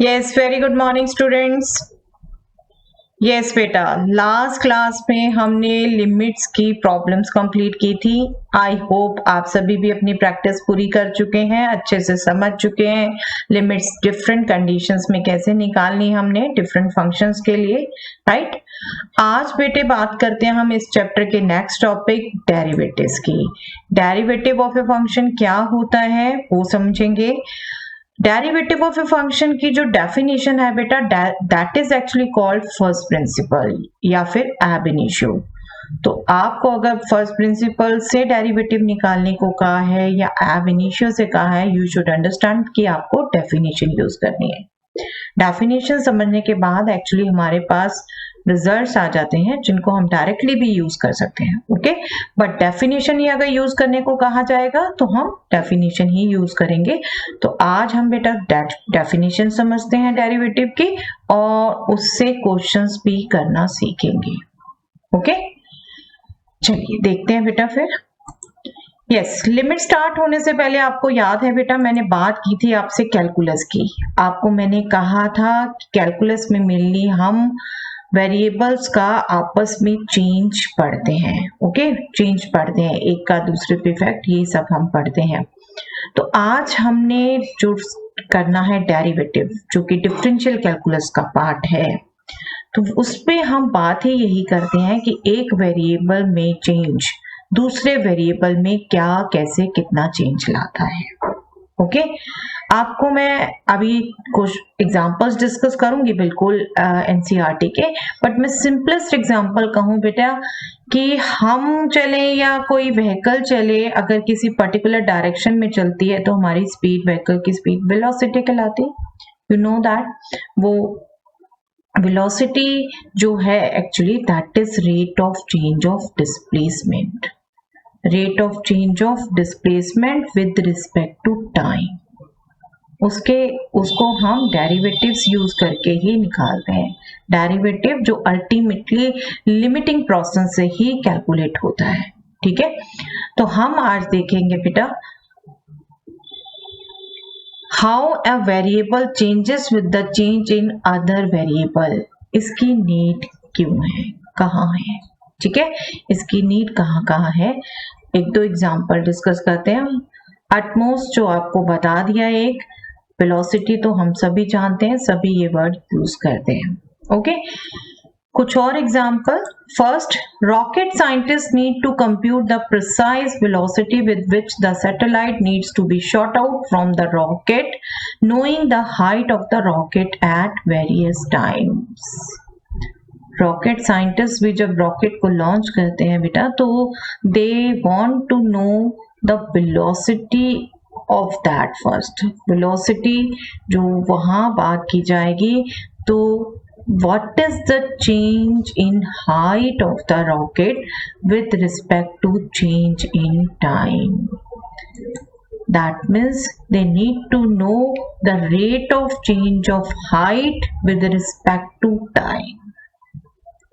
Yes, very good morning students. Yes बेटा, last class में हमने लिमिट्स की प्रॉब्लम्स कंप्लीट की थी। आई होप आप सभी भी अपनी प्रैक्टिस पूरी कर चुके हैं, अच्छे से समझ चुके हैं लिमिट्स डिफरेंट कंडीशंस में कैसे निकालनी हमने डिफरेंट फंक्शंस के लिए, राइट। आज बेटे बात करते हैं हम इस चैप्टर के नेक्स्ट टॉपिक डेरिवेटिव्स की। डेरिवेटिव ऑफ ए फंक्शन क्या होता है वो समझेंगे। डेरिवेटिव ऑफ ए फंक्शन की जो डेफिनेशन है बेटा, that is actually called first principle या फिर एब इनिशियो। तो आपको अगर फर्स्ट प्रिंसिपल से डेरिवेटिव निकालने को कहा है या एब इनिशियो से कहा है, यू शुड अंडरस्टैंड कि आपको डेफिनेशन यूज करनी है। डेफिनेशन समझने के बाद एक्चुअली हमारे पास रिजल्ट्स आ जाते हैं जिनको हम डायरेक्टली भी यूज कर सकते हैं, ओके। बट डेफिनेशन ही अगर यूज करने को कहा जाएगा तो हम डेफिनेशन ही यूज करेंगे। तो आज हम बेटा डेफिनेशन समझते हैं डेरिवेटिव की और उससे क्वेश्चंस भी करना सीखेंगे, ओके। चलिए देखते हैं बेटा फिर। यस, लिमिट स्टार्ट होने से पहले आपको याद है बेटा, मैंने बात की थी आपसे कैलकुलस की। आपको मैंने कहा था कैलकुलस में मेनली हम वेरिएबल्स का आपस में चेंज पढ़ते हैं, ओके। चेंज पढ़ते हैं, एक का दूसरे पे इफेक्ट, ये सब हम पढ़ते हैं। तो आज हमने जो करना है डेरिवेटिव, जो कि डिफरेंशियल कैलकुलस का पार्ट है, तो उस पे हम बात ही यही करते हैं कि एक वेरिएबल में चेंज दूसरे वेरिएबल में क्या, कैसे, कितना चेंज लाता है, ओके। आपको मैं अभी कुछ एग्जांपल्स डिस्कस करूंगी बिल्कुल एनसीईआरटी के, बट मैं सिंपलेस्ट एग्जांपल कहूं बेटा कि हम चले या कोई व्हीकल चले, अगर किसी पर्टिकुलर डायरेक्शन में चलती है तो हमारी स्पीड, व्हीकल की स्पीड वेलोसिटी कहलाती है। यू नो दैट वो वेलोसिटी जो है actually that is rate of change of displacement, rate of change of displacement with respect to time. उसको हम डेरिवेटिव्स यूज करके ही निकालते हैं। डेरिवेटिव जो अल्टीमेटली लिमिटिंग प्रोसेस से ही कैलकुलेट होता है, ठीक है। तो हम आज देखेंगे बेटा how a variable changes with the change in other variable. इसकी नीड क्यों है, कहाँ है, ठीक है, इसकी नीड कहाँ कहाँ है। एक दो एग्जांपल डिस्कस करते हैं। एटमोस्ट जो आपको बता दिया, एक वेलोसिटी तो हम सभी जानते हैं, सभी ये वर्ड यूज करते हैं, ओके। कुछ और example. First, rocket scientist need to compute the precise velocity with which the satellite needs to be shot out from the rocket, knowing the height of the rocket at various times. Rocket scientist भी जब rocket को launch करते हैं बेटा, तो they want to know the velocity of that. First velocity जो वहां बात की जाएगी, तो what is the change in height of the rocket with respect to change in time? That means they need to know the rate of change of height with respect to time,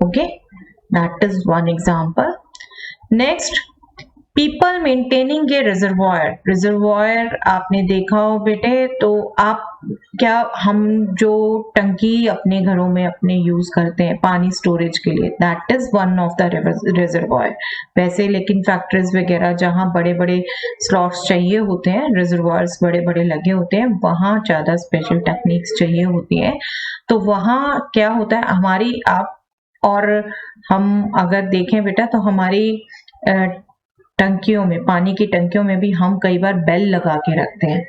okay, that is one example. Next, people maintaining A reservoir. Reservoir आपने देखा हो बेटे, तो आप क्या, हम जो टंकी अपने घरों में अपने यूज करते हैं पानी स्टोरेज के लिए, that is one of the reservoir. वैसे लेकिन फैक्ट्रीज वगैरह जहाँ बड़े बड़े स्लॉट्स चाहिए होते हैं, रिजर्वायर्स बड़े बड़े लगे होते हैं, वहाँ ज्यादा स्पेशल टेक्निक्स चाहिए होती है। तो वहाँ क्या होता है, हमारी आप और हम अगर देखें बेटा, तो हमारी टंकियों में, पानी की टंकियों में भी हम कई बार बेल लगा के रखते हैं।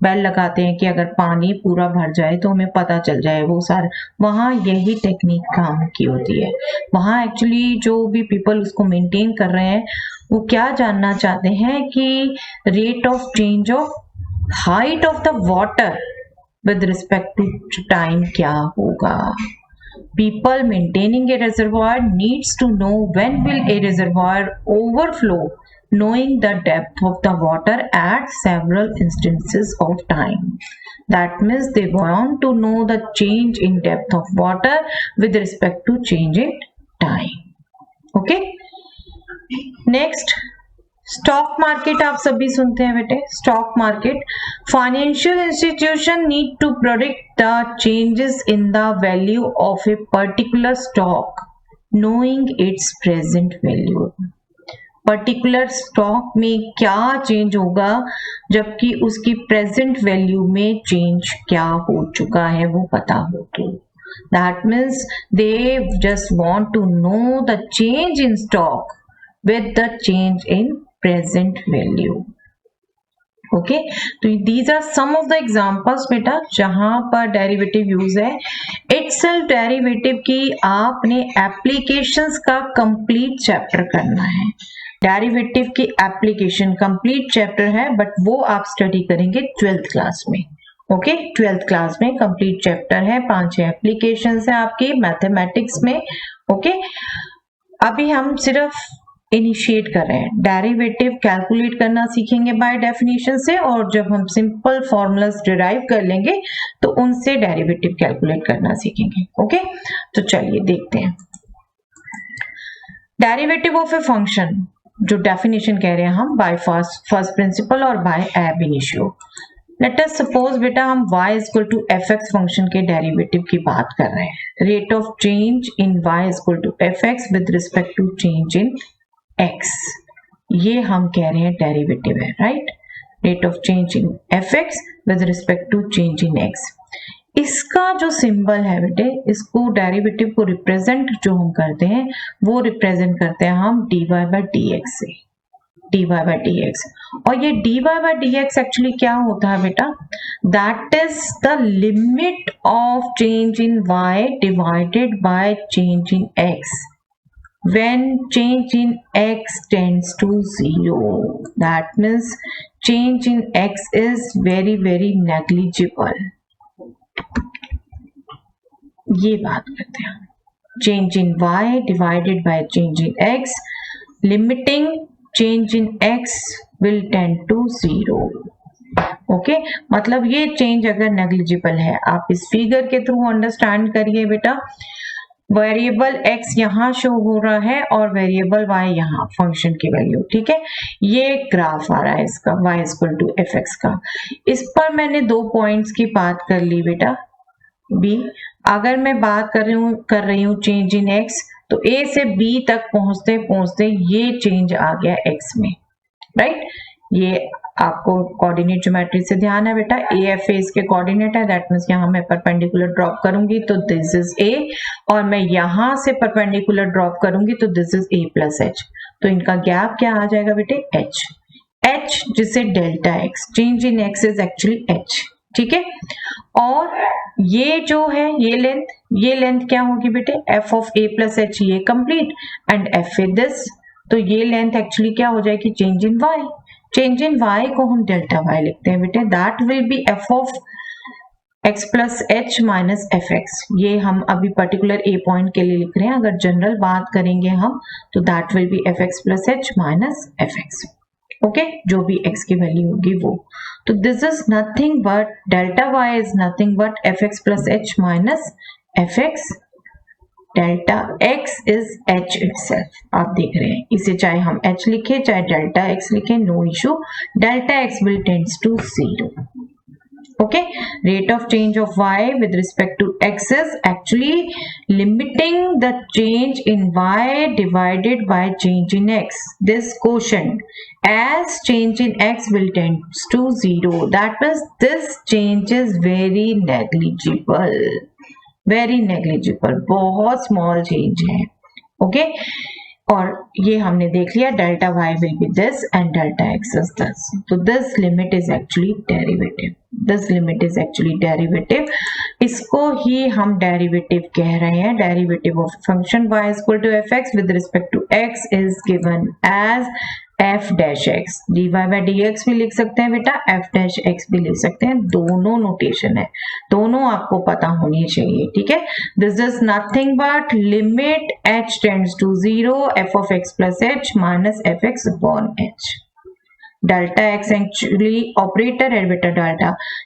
बेल लगाते हैं कि अगर पानी पूरा भर जाए तो हमें पता चल जाए वो सारा। वहाँ यही टेक्निक काम की होती है। वहाँ एक्चुअली जो भी पीपल उसको मेंटेन कर रहे हैं, वो क्या जानना चाहते हैं कि rate of change of height of the water with respect to time क्या होगा। People maintaining a reservoir needs to know when will a reservoir overflow, knowing the depth of the water at several instances of time. That means they want to know the change in depth of water with respect to change in time. Okay. Next, stock market आप सभी सुनते हैं बेटे, stock market. Financial institution need to predict the changes in the value of a particular stock knowing its present value. Particular stock में क्या change होगा जबकि उसकी प्रेजेंट वैल्यू में चेंज क्या हो चुका है वो पता हो। तो that means they just want to know the change in stock with the change in present value. Okay, तो these are some of the examples बेटा जहां पर डेरिवेटिव यूज है। itself डेरिवेटिव की आपने एप्लीकेशंस का कंप्लीट चैप्टर करना है। डेरिवेटिव की एप्लीकेशन कंप्लीट चैप्टर है, बट वो आप स्टडी करेंगे 12th क्लास में। ओके, 12th क्लास में कंप्लीट चैप्टर है, 5-6 एप्लीकेशंस है आपकी मैथमेटिक्स में। ओके, अभी हम सिर्फ इनिशिएट कर रहे हैं। डेरिवेटिव कैलकुलेट करना सीखेंगे बाय डेफिनेशन से, और जब हम सिंपल फॉर्मूलाज डिराइव कर लेंगे तो उनसे डेरिवेटिव कैलकुलेट करना सीखेंगे। ओके, तो चलिए देखते हैं डेरिवेटिव ऑफ ए फंक्शन, जो डेफिनेशन कह रहे हैं हम बाय फर्स्ट प्रिंसिपल और by ab initio. Let us suppose बेटा हम y equal to f x function के डेरिवेटिव की बात कर रहे हैं। Rate of change in y equal to f x with respect to change in x, ये हम कह रहे हैं डेरिवेटिव है, right. Rate of change in f x with respect to change in x। इसका जो सिंबल है बेटे, इसको डेरिवेटिव को रिप्रेजेंट जो हम करते हैं वो रिप्रेजेंट करते हैं हम dy बाई डी एक्स से, dy बाई डी एक्स। और ये dy by d x actually क्या होता है बेटा, that is the limit of change in y divided by change in x when change in x tends to 0. That means change in x is very negligible. ये बात करते हैं हम। change in y divided by change in x, limiting change in x will tend to 0. Okay, मतलब ये change अगर negligible है, आप इस फिगर के थ्रू अंडरस्टैंड करिए बेटा। वेरिएबल x यहाँ शो हो रहा है और वेरिएबल y यहाँ, फंक्शन की वैल्यू, ठीक है। ये ग्राफ आ रहा है इसका y equal to f x का। इस पर मैंने 2 पॉइंट्स की बात कर ली बेटा। b, अगर मैं बात कर रही हूँ चेंज इन x, तो a से b तक पहुंचते पहुंचते ये चेंज आ गया x में, राइट। ये आपको कोऑर्डिनेट ज्योमेट्री से ध्यान है बेटा, ए एफ ए इसके कोऑर्डिनेट है, दैट मींस यहाँ मैं परपेंडिकुलर ड्रॉप करूंगी तो दिस इज ए, और मैं यहां से परपेंडिकुलर ड्रॉप करूंगी तो this is a plus H. तो इनका गैप क्या आ जाएगा बेटे, एच। एच जिसे delta x, change in x is actually H, ठीक है। और ये जो है ये लेंथ क्या होगी बेटे, f of a plus h, ये complete, and f a this, तो ये लेंथ एक्चुअली क्या हो जाएगी, change in y. Change in y को हम डेल्टा y लिखते हैं बेटे, that will be f of x plus H minus f x. ये हम अभी पर्टिकुलर a पॉइंट के लिए लिख रहे हैं, अगर जनरल बात करेंगे हम तो that will B F x plus H minus f x. Okay, जो भी x की वैल्यू होगी वो। तो this is nothing but delta y is nothing but F x plus H minus f x. Delta x is h itself, आप देख रहे हैं, इसे चाहे हम h लिखे चाहे डेल्टा x लिखे, no issue. Delta x will tends to 0. Okay, rate of change of y with respect to x is actually limiting the change in y divided by change in x, this quotient, as change in x will tends to 0. That means this change is very negligible, very negligible, बहुत small change है। Okay, और ये हमने देख लिया, delta y will be this and delta x is this. तो this limit is actually derivative, this limit is actually derivative. इसको ही हम डेरिवेटिव कह रहे हैं। Derivative of function y equal to f x with respect to x is given as f dash x. D y by d x भी लिख सकते हैं बेटा, एफ डैश एक्स भी लिख सकते हैं, दोनों नोटेशन है, दोनों आपको पता होनी चाहिए, ठीक है। This is nothing but limit h tends to 0 f of x plus H minus f x upon h. Delta x actually operator है बेटा,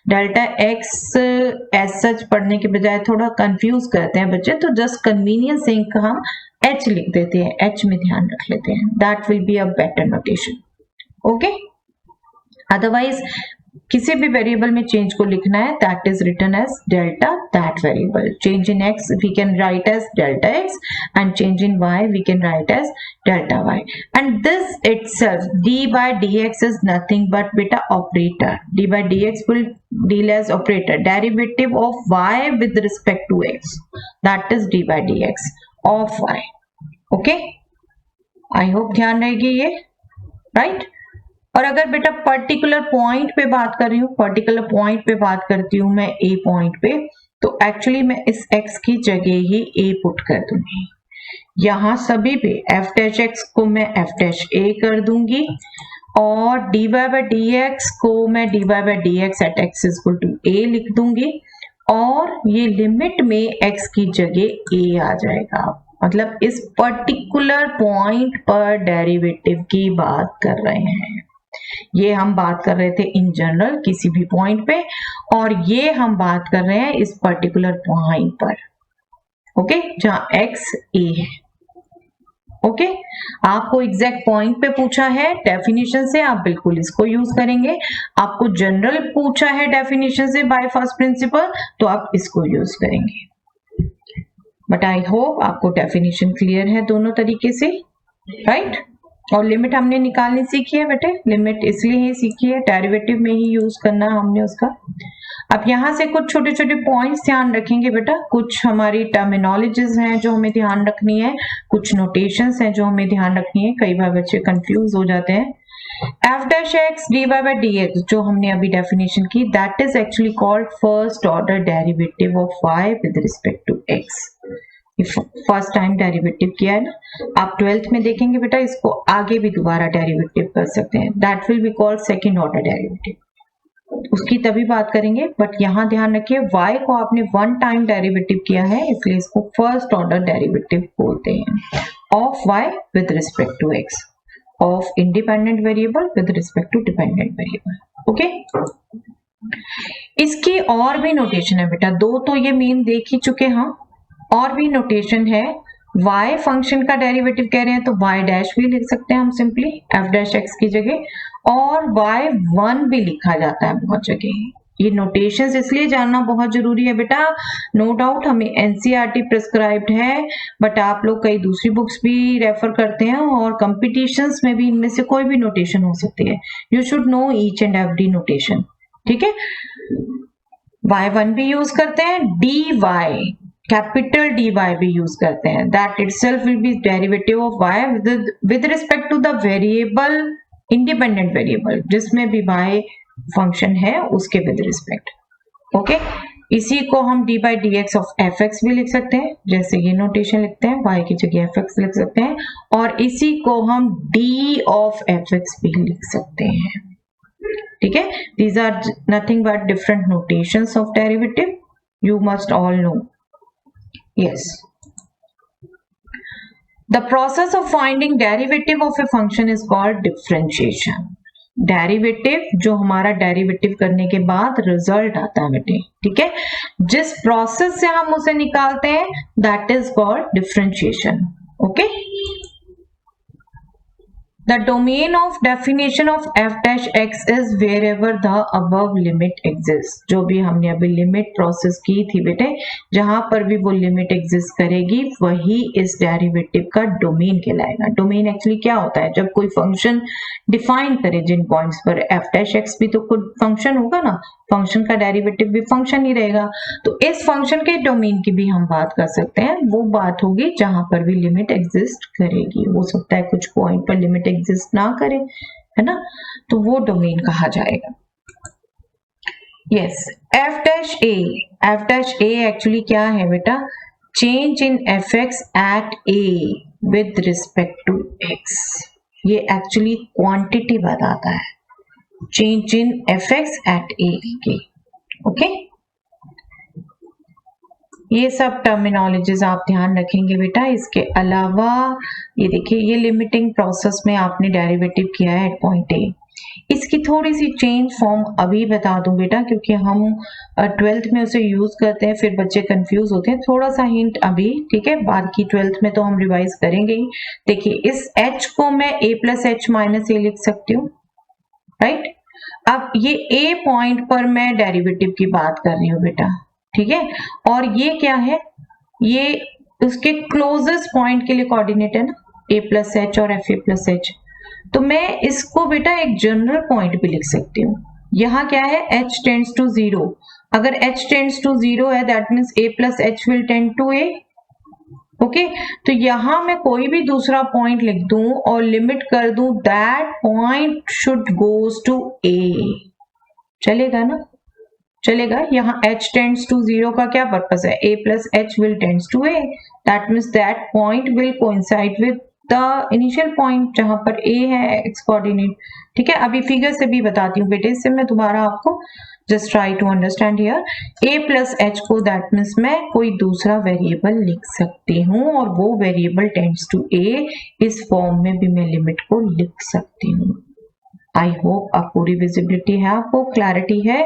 डेल्टा एक्स एज सच पढ़ने के बजाय थोड़ा कंफ्यूज करते हैं बच्चे, तो जस्ट कन्वीनियंस से हम h लिख देते हैं, h में ध्यान रख लेते हैं, that will be a better notation. Okay. Otherwise किसी भी वेरिएबल में चेंज को लिखना है, that is written as delta that variable. Change in x we can write as delta x and change in y we can write as delta y. And this itself d by dx is nothing but beta operator. d by dx will deal as operator, derivative of y with respect to x, that is d by dx of y. Okay, I hope ध्यान रहेगी ये, right? और अगर बेटा particular point पे बात कर रही हूँ, पर्टिकुलर पॉइंट पे बात करती हूँ मैं ए पॉइंट पे, तो एक्चुअली मैं इस x की जगह ही a पुट कर दूंगी. यहाँ सभी पे f डैश x को मैं f डैश a कर दूंगी और dy by dx को मैं dy by dx at x is equal to a लिख दूंगी और ये लिमिट में x की जगह a आ जाएगा. मतलब इस पर्टिकुलर पॉइंट पर डेरिवेटिव की बात कर रहे हैं. ये हम बात कर रहे थे इन जनरल किसी भी पॉइंट पे और ये हम बात कर रहे हैं इस पर्टिकुलर पॉइंट पर. ओके, जहां x a है. ओके, आपको एग्जैक्ट पॉइंट पे पूछा है डेफिनेशन से, आप बिल्कुल इसको यूज करेंगे. आपको जनरल पूछा है डेफिनेशन से बाय फर्स्ट प्रिंसिपल, तो आप इसको यूज करेंगे. बट आई होप आपको डेफिनेशन क्लियर है दोनों तरीके से, राइट? और लिमिट हमने निकालनी सीखी है बेटे. लिमिट इसलिए ही सीखी है, डेरिवेटिव में ही यूज करना हमने उसका. अब यहाँ से कुछ छोटे छोटे पॉइंट्स ध्यान रखेंगे बेटा. कुछ हमारी टर्मिनोलॉजीज हैं जो हमें ध्यान रखनी है, कुछ नोटेशंस हैं जो हमें ध्यान रखनी है. कई बार बच्चे कंफ्यूज हो जाते हैं. f dash x dy by dx जो हमने अभी डेफिनेशन की, that is actually called first order derivative of y with respect to x. First time derivative किया है ना, आप 12th में देखेंगे बेटा. इसको आगे भी दोबारा डेरिवेटिव कर सकते हैं, that will be called second order derivative. उसकी तभी बात करेंगे. बट यहाँ ध्यान रखिए y को आपने वन टाइम डेरिवेटिव किया है, इसलिए इसको फर्स्ट ऑर्डर डेरिवेटिव बोलते हैं of y with respect to x, of independent variable with respect to dependent variable. Okay, इसकी और भी नोटेशन है बेटा. दो तो ये मेन देख ही चुके हैं, और भी नोटेशन है. y फंक्शन का डेरिवेटिव कह रहे हैं तो y डैश भी लिख सकते हैं हम सिंपली f डैश x की जगह, और y1 भी लिखा जाता है बहुत जगह. ये नोटेशंस इसलिए जानना बहुत जरूरी है बेटा. नो डाउट हमें एनसीईआरटी प्रिस्क्राइब्ड है, बट आप लोग कई दूसरी बुक्स भी रेफर करते हैं और कंपटीशंस में भी इनमें से कोई भी नोटेशन हो सकती है. You should know each and every notation. ठीक है, y1 भी यूज करते हैं, dy कैपिटल dy भी यूज करते हैं. That itself will be derivative of y with respect to the variable, independent variable जिसमें भी y फंक्शन है उसके विद रिस्पेक्ट. ओके, इसी को हम dy by dx of fx भी लिख सकते हैं, जैसे ये नोटेशन लिखते हैं, y की जगह fx लिख सकते हैं, और इसी को हम d ऑफ fx भी लिख सकते हैं. ठीक है, these are nothing but different notations of derivative, you must all know. Yes, the process of finding derivative of a function is called differentiation. Derivative जो हमारा डेरिवेटिव करने के बाद रिजल्ट आता है बेटे, ठीक है, जिस प्रोसेस से हम उसे निकालते हैं that is called differentiation. Okay, the domain of definition of f dash x is wherever the above limit exists. जो भी हमने अभी लिमिट प्रोसेस की थी बेटे, जहां पर भी वो लिमिट एग्जिस्ट करेगी वही इस डेरिवेटिव का डोमेन कहलाएगा. डोमेन एक्चुअली क्या होता है? जब कोई फंक्शन डिफाइन करे जिन पॉइंट्स पर, f dash x भी तो कुछ फंक्शन होगा ना, फंक्शन का डेरिवेटिव भी फंक्शन ही रहेगा. तो इस फंक्शन के डोमेन की भी हम बात कर सकते हैं. वो बात होगी जहां पर भी लिमिट एग्जिस्ट करेगी. हो सकता है कुछ पॉइंट पर लिमिट एग्जिस्ट ना करे, है ना, तो वो डोमेन कहा जाएगा. Yes, f dash a actually क्या है बेटा? Change in fx at a with respect to x. ये एक्चुअली क्वांटिटी बताता है, change in fx at a के. ओके, ये सब टर्मिनोलॉजीज आप ध्यान रखेंगे बेटा. इसके अलावा ये देखिए, ये लिमिटिंग प्रोसेस में आपने डेरिवेटिव किया है एट पॉइंट ए. इसकी थोड़ी सी चेंज फॉर्म अभी बता दूं बेटा, क्योंकि हम 12th में उसे यूज करते हैं, फिर बच्चे कंफ्यूज होते हैं. थोड़ा सा हिंट अभी, ठीक है, बाद की 12th में तो हम रिवाइज करेंगे ही. देखिए, इस h को मैं a प्लस h माइनस ए लिख सकती हूँ. राइट। अब ये ए पॉइंट पर मैं डेरिवेटिव की बात कर रही हूँ बेटा, ठीक है, और ये क्या है, ये उसके क्लोजेस्ट पॉइंट के लिए कोऑर्डिनेट है ना, a प्लस एच और एफ ए प्लस एच। तो मैं इसको बेटा एक जनरल पॉइंट भी लिख सकती हूँ। यहाँ क्या है, h टेंड्स टू 0, अगर h टेंड्स टू 0 है that means a plus h will tend to a। Okay, तो यहां मैं कोई भी दूसरा पॉइंट लिख दूं और लिमिट कर दूं that point should goes to a, चलेगा ना, चलेगा। यहाँ h टेंड्स टू 0 का क्या पर्पस है, a plus h will tends to a, that means that point will coincide with the initial point जहां पर a है x कोऑर्डिनेट, ठीक है। अभी फिगर से भी बताती हूँ बेटे, इससे मैं दोबारा आपको just try to understand here. a plus h को दैट मीन्स मैं कोई दूसरा वेरिएबल लिख सकती हूँ और वो वेरिएबल टेंड्स टू a, इस फॉर्म में भी मैं लिमिट को लिख सकती हूँ। आई होप आप पूरी विजिबिलिटी है, आपको क्लैरिटी है।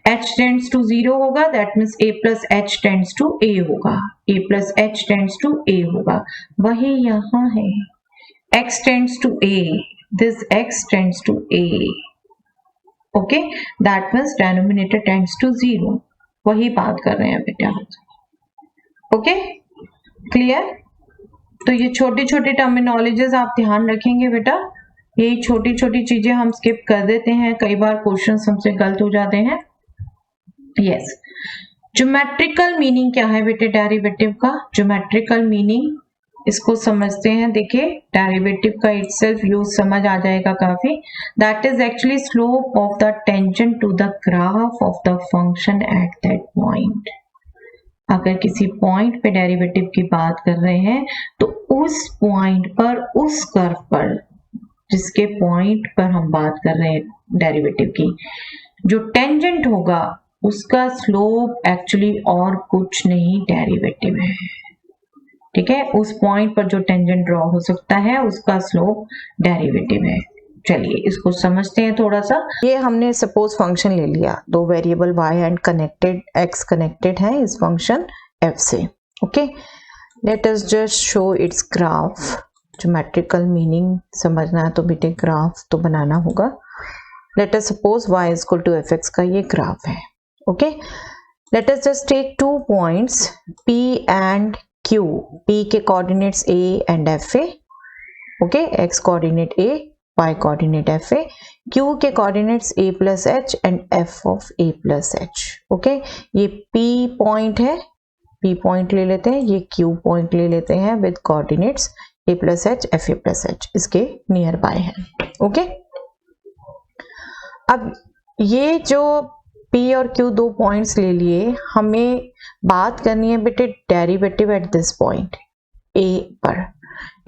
h टेंड्स टू 0 होगा that means a plus h tends to a होगा, a plus h tends to a होगा, वही यहाँ है। x tends to a, this x tends to a, okay, that means denominator tends to 0, वही बात कर रहे हैं बेटा। Okay, clear. तो ये छोटी छोटी टर्मिनोलॉजीज आप ध्यान रखेंगे बेटा, यही छोटी छोटी चीजें हम स्किप कर देते हैं, कई बार क्वेश्चंस हमसे गलत हो जाते हैं। यस, ज्योमेट्रिकल मीनिंग क्या है बेटे डेरिवेटिव का, ज्योमेट्रिकल मीनिंग इसको समझते हैं। देखिए डेरिवेटिव का इटसेल्फ यूज समझ आ जाएगा काफी। That is actually slope of the tangent to the graph of the function at that point. अगर किसी पॉइंट पे डेरिवेटिव की बात कर रहे हैं तो उस पॉइंट पर, उस कर्व पर, जिसके पॉइंट पर हम बात कर रहे हैं डेरिवेटिव की, जो टेंजेंट होगा उसका स्लोप एक्चुअली और कुछ नहीं डेरिवेटिव है, ठीक है। उस पॉइंट पर जो टेंजेंट ड्रॉ हो सकता है उसका स्लोप डेरिवेटिव है। चलिए इसको समझते हैं थोड़ा सा। ये हमने सपोज फंक्शन ले लिया, दो variable y and connected x connected है इस फंक्शन f से, okay. Let us just show its graph. Geometrical meaning समझना है तो बेटे ग्राफ तो बनाना होगा। Let us suppose y is equal to fx का ये ग्राफ है, okay. Let us just take two points p and q, p के कोऑर्डिनेट्स a एंड f है, okay, x coordinate a, y coordinate f है, q के coordinates a plus h and f of a plus h, okay. ये p point है, p point ले लेते हैं, ये q पॉइंट ले लेते हैं with coordinates a plus h, f a plus h, इसके नियर बाय है, ओके। अब ये जो p और q दो पॉइंट्स ले लिए, हमें बात करनी है बेटे derivative eight this point a पर।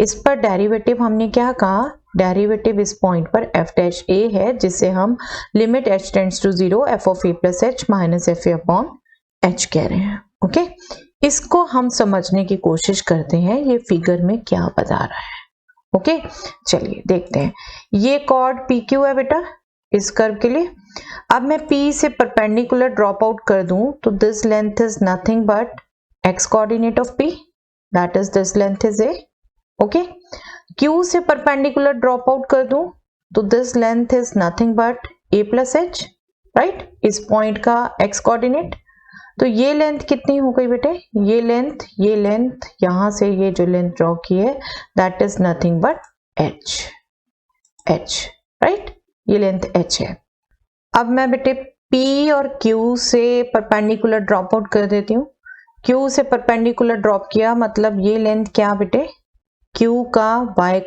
इस पर डेरिवेटिव हमने क्या कहा, डेरिवेटिव इस पॉइंट पर f डैश a है, जिसे हम limit h tends to 0 f of a plus h minus f a upon h कह रहे हैं, ओके। इसको हम समझने की कोशिश करते हैं, ये फिगर में क्या बता रहा है, ओके। चलिए देखते हैं। ये कॉर्ड PQ है बेटा इस कर्व के लिए। अब मैं P से परपेंडिकुलर ड्रॉप आउट कर दूं तो this length is nothing but x coordinate of P, that is this length is a, okay. Q से परपेंडिकुलर ड्रॉप आउट कर दूं तो this length is nothing but a plus h, right, इस point का x coordinate. तो ये length कितनी हो गई बेटे, ये लेंथ यहां से ये जो लेंथ ड्रॉ की है that is nothing but h, right, ये लेंथ h है। अब मैं बेटे P और Q से परपेंडिकुलर ड्रॉप आउट कर देती हूँ। Q से परपेंडिकुलर ड्रॉप किया मतलब ये लेंथ क्या बेटे, Q का y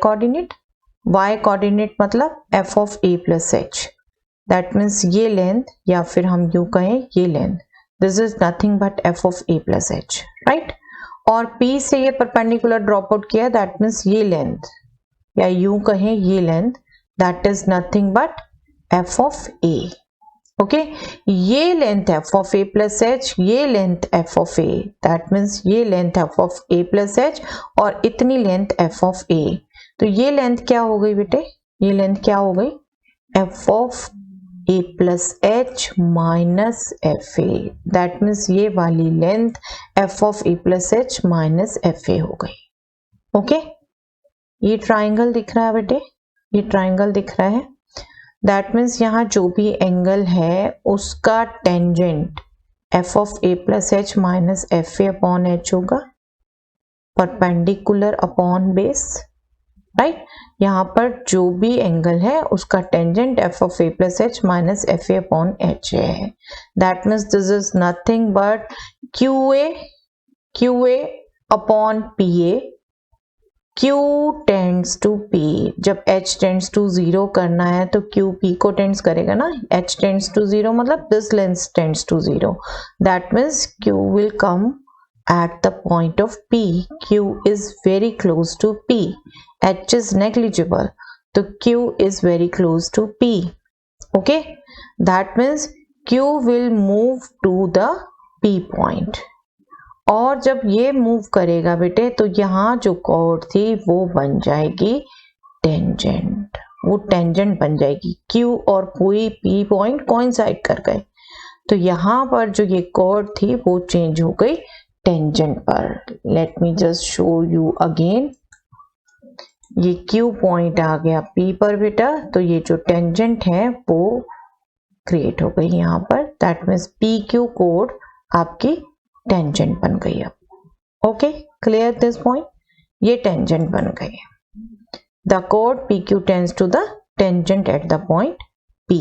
कोऑर्डिनेट मतलब f of a plus h, that means ये लेंथ, या फिर हम यूं कहें ये length, this is nothing but f of a plus h, right. और P से ये परपेंडिकुलर ड्रॉप आउट किया दैट मीन्स ये लेंथ, या यूं कहें ये length, that is nothing but f of a, okay. ये length f of a plus h, ये length f of a, that means ये length f of a plus h और इतनी लेंथ f ऑफ a। तो ये length क्या हो गई बेटे, ये लेंथ क्या हो गई, f of a plus h minus f A, that means ये वाली length f of a plus h minus f ए हो गई, ओके। ये ट्राइंगल दिख रहा है बेटे, ये ट्राइंगल दिख रहा है, दैट मीन्स यहाँ जो भी एंगल है उसका tangent f of a plus H minus f a upon h होगा, परपेंडिकुलर अपॉन बेस, राइट। यहाँ पर जो भी एंगल है उसका tangent f of a plus H minus f a upon h है। That means this is nothing but Q A upon P A. Q tends to P, जब H tends to 0 करना है तो Q P को tends करेगा ना। H tends to 0 मतलब this lens tends to 0, that means Q will come at the point of P. Q is very close to P. H is negligible, so Q is very close to P. Okay, that means Q will move to the P point. और जब ये move करेगा बेटे तो यहाँ जो cord थी वो बन जाएगी टेंजेंट, वो टेंजेंट बन जाएगी। Q और कोई P पॉइंट कोइंसाइड कर गए तो यहाँ पर जो ये कॉर्ड थी वो चेंज हो गई टेंजेंट पर। Let me just show you again, ये Q पॉइंट आ गया P पर बेटा, तो ये जो टेंजेंट है वो क्रिएट हो गई यहाँ पर। दैट मीन्स PQ कोड आपकी टेंजेंट बन गई अब। ओके, क्लियर दिस पॉइंट, ये टेंजेंट बन गई। द कोड PQ tends to the tangent at the point P।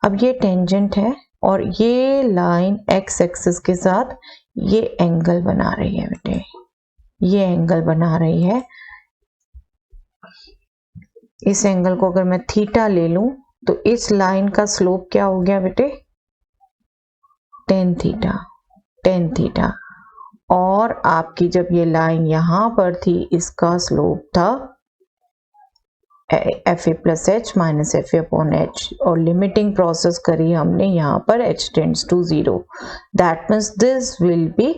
अब ये टेंजेंट है और ये लाइन x एक्सिस के साथ ये एंगल बना रही है बेटे, ये एंगल बना रही है। इस एंगल को अगर मैं थीटा ले लूं तो इस लाइन का स्लोप क्या हो गया बेटे, टेन थीटा। और आपकी जब ये लाइन यहां पर थी इसका स्लोप था f a plus H minus f a upon h, और लिमिटिंग प्रोसेस करी हमने यहाँ पर h tends to 0, that means this will be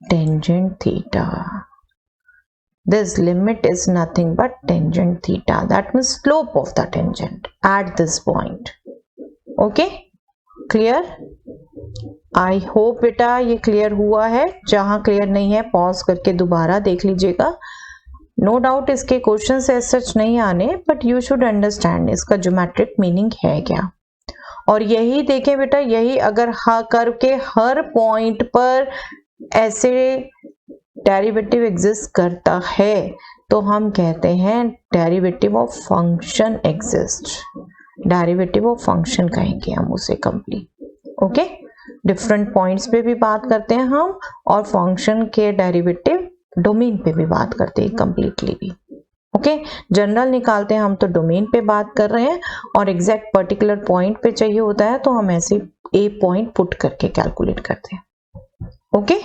tangent theta. This limit is nothing but tangent theta, that means slope of the tangent at this point. Okay, clear? I hope बेटा ये clear हुआ है। जहां clear नहीं है pause करके दोबारा देख लीजिएगा। नो डाउट इसके क्वेश्चन एज सच नहीं आने, बट यू शुड अंडरस्टैंड इसका ज्योमेट्रिक मीनिंग है क्या। और यही देखें बेटा, यही अगर करके हर पॉइंट पर ऐसे डेरिवेटिव एग्जिस्ट करता है तो हम कहते हैं derivative of function exist. Derivative of function कहेंगे हम उसे कंप्लीट। ओके, डिफरेंट पॉइंट्स पे भी बात करते हैं हम, और फंक्शन के डेरिवेटिव डोमेन पे भी बात करते हैं कंप्लीटली भी। ओके, जनरल निकालते हैं हम तो डोमेन पे बात कर रहे हैं, और एग्जैक्ट पर्टिकुलर पॉइंट पे चाहिए होता है तो हम ऐसे ए पॉइंट पुट करके कैलकुलेट करते हैं। Okay,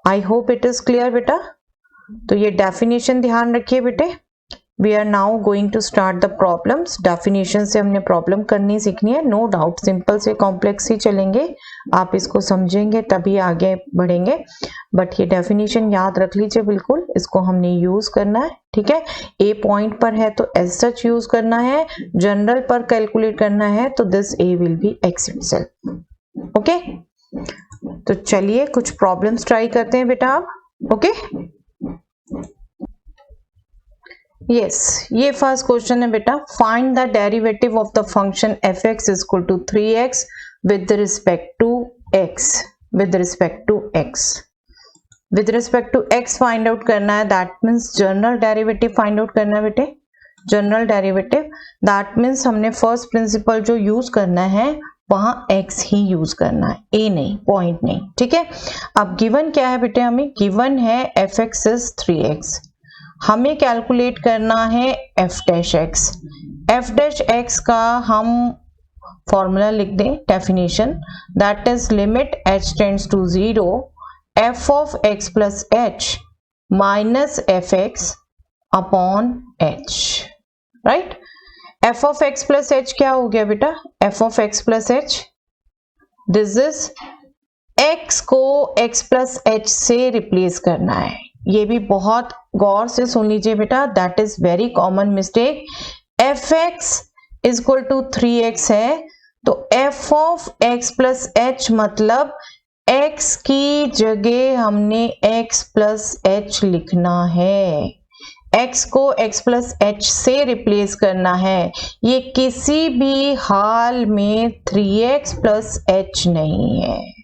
I hope it is clear बेटा। तो ये डेफिनेशन ध्यान रखिए बेटे। We are now going to start the problems. Definition से हमने प्रॉब्लम करनी सीखनी है। नो डाउट सिंपल से कॉम्प्लेक्स ही चलेंगे, आप इसको समझेंगे तभी आगे बढ़ेंगे, बट ये डेफिनेशन याद रख लीजिए बिल्कुल, इसको हमने यूज करना है। ठीक है, ए पॉइंट पर है तो एज सच यूज करना है, जनरल पर कैलकुलेट करना है तो this a will be x itself. Okay, तो चलिए कुछ प्रॉब्लम्स ट्राई करते हैं बेटा आप। ओके, यस, ये फर्स्ट क्वेश्चन है बेटा। Find the derivative of the function f x is equal to 3x with respect to x। With respect to x, with respect to x find out करना है, that means general derivative find out करना है बेटे। General derivative that means हमने first principle जो use करना है वहां x ही यूज करना है, a नहीं, पॉइंट नहीं। ठीक है, अब गिवन क्या है बेटे, हमें गिवन है एफ एक्स इज 3x, हमें कैलकुलेट करना है F dash x. F dash x का हम फॉर्मूला लिख दें, definition, that is limit h tends to 0 f of x plus h minus f x upon h। Right, f of x plus h क्या हो गया बेटा, f of x plus h, this is x को x plus h से replace करना है। ये भी बहुत गौर से सुन लीजिए बेटा, that is very common mistake. F x is equal to 3x है तो f of x plus h मतलब x की जगह हमने x प्लस h लिखना है। x को x प्लस h से रिप्लेस करना है, ये किसी भी हाल में 3x प्लस h नहीं है।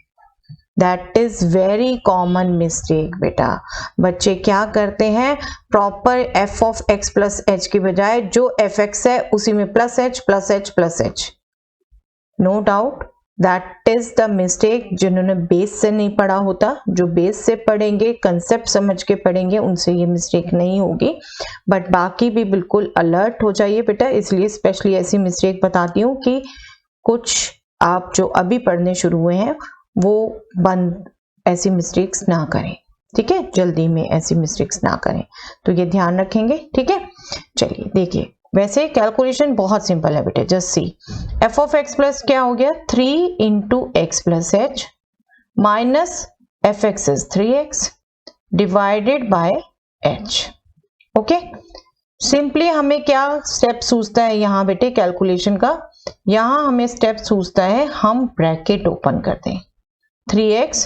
That is very common mistake बेटा। बच्चे क्या करते हैं, proper f of x plus h की बजाय जो fx है उसी में plus h plus h plus h। No doubt that is the mistake. जिन्होंने बेस से नहीं पढ़ा होता, जो बेस से पढ़ेंगे, कंसेप्ट समझ के पढ़ेंगे, उनसे ये मिस्टेक नहीं होगी। बट बाकी भी बिल्कुल अलर्ट हो जाइए बेटा, इसलिए स्पेशली ऐसी मिस्टेक बताती हूँ कि कुछ आप जो अभी पढ़ने शुरू हुए हैं वो बंद ऐसी मिस्टेक्स ना करें, ठीक है, जल्दी में ऐसी मिस्टेक्स ना करें, तो ये ध्यान रखेंगे, ठीक है। चलिए देखिए, वैसे कैलकुलेशन बहुत सिंपल है बेटे, just see f of x plus क्या हो गया 3 into x plus h minus f x is 3x divided by h। Okay, simply हमें क्या स्टेप सूझता है यहाँ बेटे कैलकुलेशन का, यहाँ हमें स्टेप सूझता है, हम ब्रैकेट ओपन कर दें 3x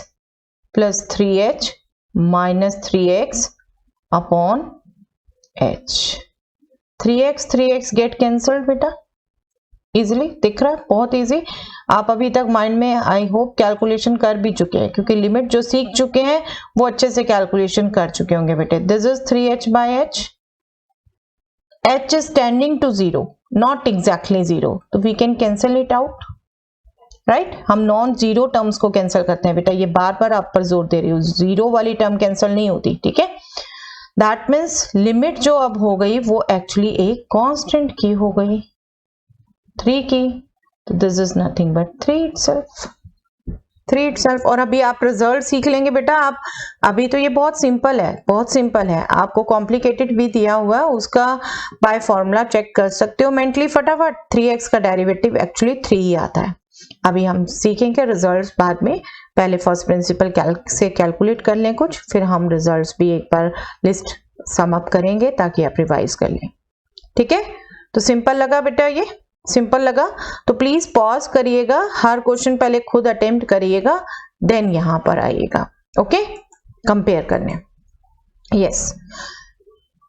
plus 3h minus 3x upon h। 3x get cancelled बेटा, इजिली दिख रहा है, बहुत इजी। आप अभी तक माइंड में आई होप कैलकुलेशन कर भी चुके हैं, क्योंकि लिमिट जो सीख चुके हैं वो अच्छे से कैलकुलेशन कर चुके होंगे बेटे। This is 3h by h, h is tending to 0, not exactly 0, तो we can cancel it out, right. हम नॉन जीरो टर्म्स को कैंसिल करते हैं बेटा, ये बार बार आप पर जोर दे रही हूँ, जीरो वाली टर्म कैंसिल नहीं होती, ठीक है। दैट मीन्स लिमिट जो अब हो गई वो एक्चुअली एक कांस्टेंट की हो गई, 3 की, तो this is nothing but 3 itself. और अभी आप रिजल्ट सीख लेंगे बेटा। आप अभी तो ये बहुत सिंपल है, बहुत सिंपल है, आपको कॉम्प्लिकेटेड भी दिया हुआ है, उसका बाय फॉर्मूला चेक कर सकते हो मेंटली फटाफट। 3x का डेरिवेटिव एक्चुअली 3 ही आता है। अभी हम सीखेंगे रिजल्ट्स बाद में, पहले फर्स्ट प्रिंसिपल से कैलकुलेट कर लें कुछ, फिर हम रिजल्ट्स भी एक बार लिस्ट सम अप करेंगे ताकि आप रिवाइज कर लें, ठीक है। तो सिंपल लगा बेटा, ये सिंपल लगा तो प्लीज पॉज करिएगा, हर क्वेश्चन पहले खुद अटेम्प्ट करिएगा, देन यहां पर आइएगा, ओके, कंपेयर करने। यस,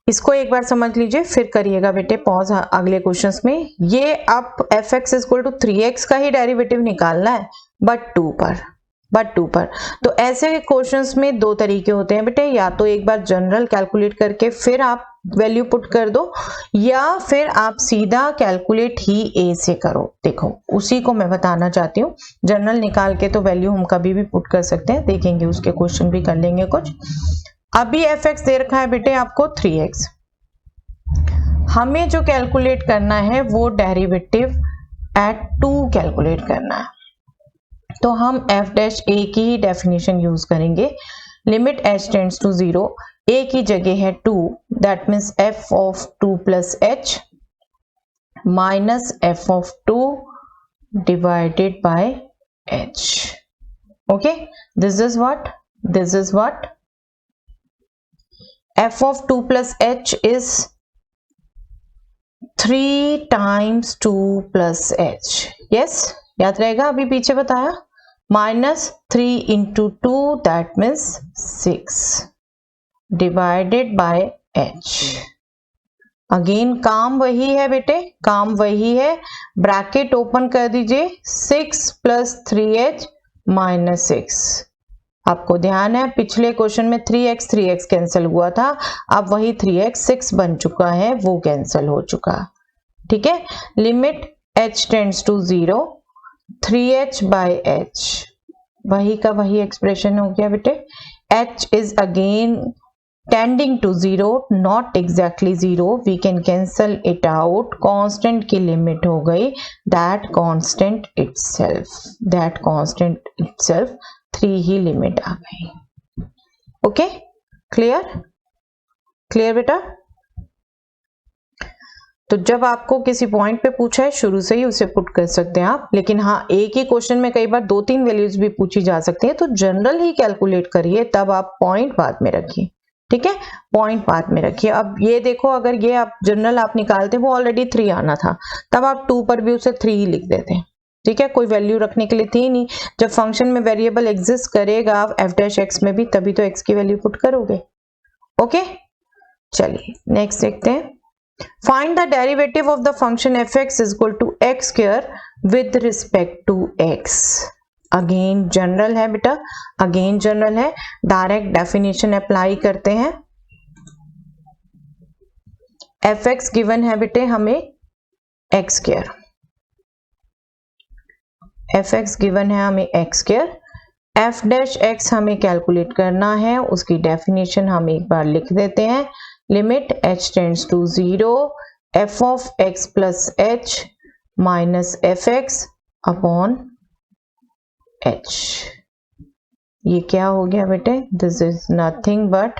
इसको एक बार समझ लीजिए, फिर करिएगा बेटे पॉज अगले क्वेश्चंस में। ये अब fx इक्वल टू 3x का ही डेरिवेटिव निकालना है, बट 2 पर। तो ऐसे क्वेश्चंस में दो तरीके होते हैं बेटे, या तो एक बार जनरल कैलकुलेट करके फिर आप वैल्यू पुट कर दो, या फिर आप सीधा कैलकुलेट ही a से करो। देखो उसी को मैं बताना चाहती हूँ, जनरल निकाल के तो वैल्यू हम कभी भी पुट कर सकते हैं, देखेंगे उसके क्वेश्चन भी कर लेंगे कुछ। अभी fx दे रखा है बेटे आपको 3x, हमें जो कैलकुलेट करना है वो डेरिवेटिव एट 2 कैलकुलेट करना है, तो हम f डैश a की ही डेफिनेशन यूज करेंगे। Limit h tends to 0, a की जगह है 2, that means f of 2 plus h minus f of 2 divided by h। Okay, this is what f of 2 plus h is 3 times 2 plus h। yes, याद रहेगा, अभी पीछे बताया, minus 3 into 2 that means 6 divided by h। Again काम वही है बेटे, काम वही है, ब्रैकेट ओपन कर दीजिए, 6 प्लस 3h माइनस 6। आपको ध्यान है पिछले क्वेश्चन में 3x कैंसिल हुआ था, अब वही 3x 6 बन चुका है, वो कैंसिल हो चुका, ठीक है। Limit h tends to 0, 3h by h, वही का वही एक्सप्रेशन हो गया बेटे। h is again tending to 0, not exactly 0, we can cancel it out, constant की लिमिट हो गई, दैट कांस्टेंट इटसेल्फ 3 ही लिमिट आ गई। ओके, क्लियर बेटा। तो जब आपको किसी पॉइंट पे पूछा है शुरू से ही उसे पुट कर सकते हैं आप, लेकिन हाँ एक ही क्वेश्चन में कई बार 2-3 वैल्यूज भी पूछी जा सकती है, तो जनरल ही कैलकुलेट करिए, तब आप पॉइंट बाद में रखिए, ठीक है, पॉइंट बाद में रखिए। अब ये देखो, अगर ये आप जनरल आप निकालते वो ऑलरेडी 3 आना था, तब आप 2 पर भी उसे 3 ही लिख देते हैं, ठीक है, कोई वैल्यू रखने के लिए थी नहीं। जब फंक्शन में वेरिएबल एग्जिस्ट करेगा f डैश x में भी, तभी तो x की वैल्यू पुट करोगे। ओके, चलिए नेक्स्ट देखते हैं। Find the derivative of the function f x is equal to x square with respect to x. Again general है बेटा, अगेन जनरल है, डायरेक्ट डेफिनेशन अप्लाई करते हैं। एफ एक्स गिवन है बेटे हमें x square, f x given है हमें x square, f dash x हमें कैलकुलेट करना है, उसकी डेफिनेशन हम एक बार लिख देते हैं। Limit h tends to 0 f of x plus H minus f x upon h. ये क्या हो गया बेटे? This is nothing but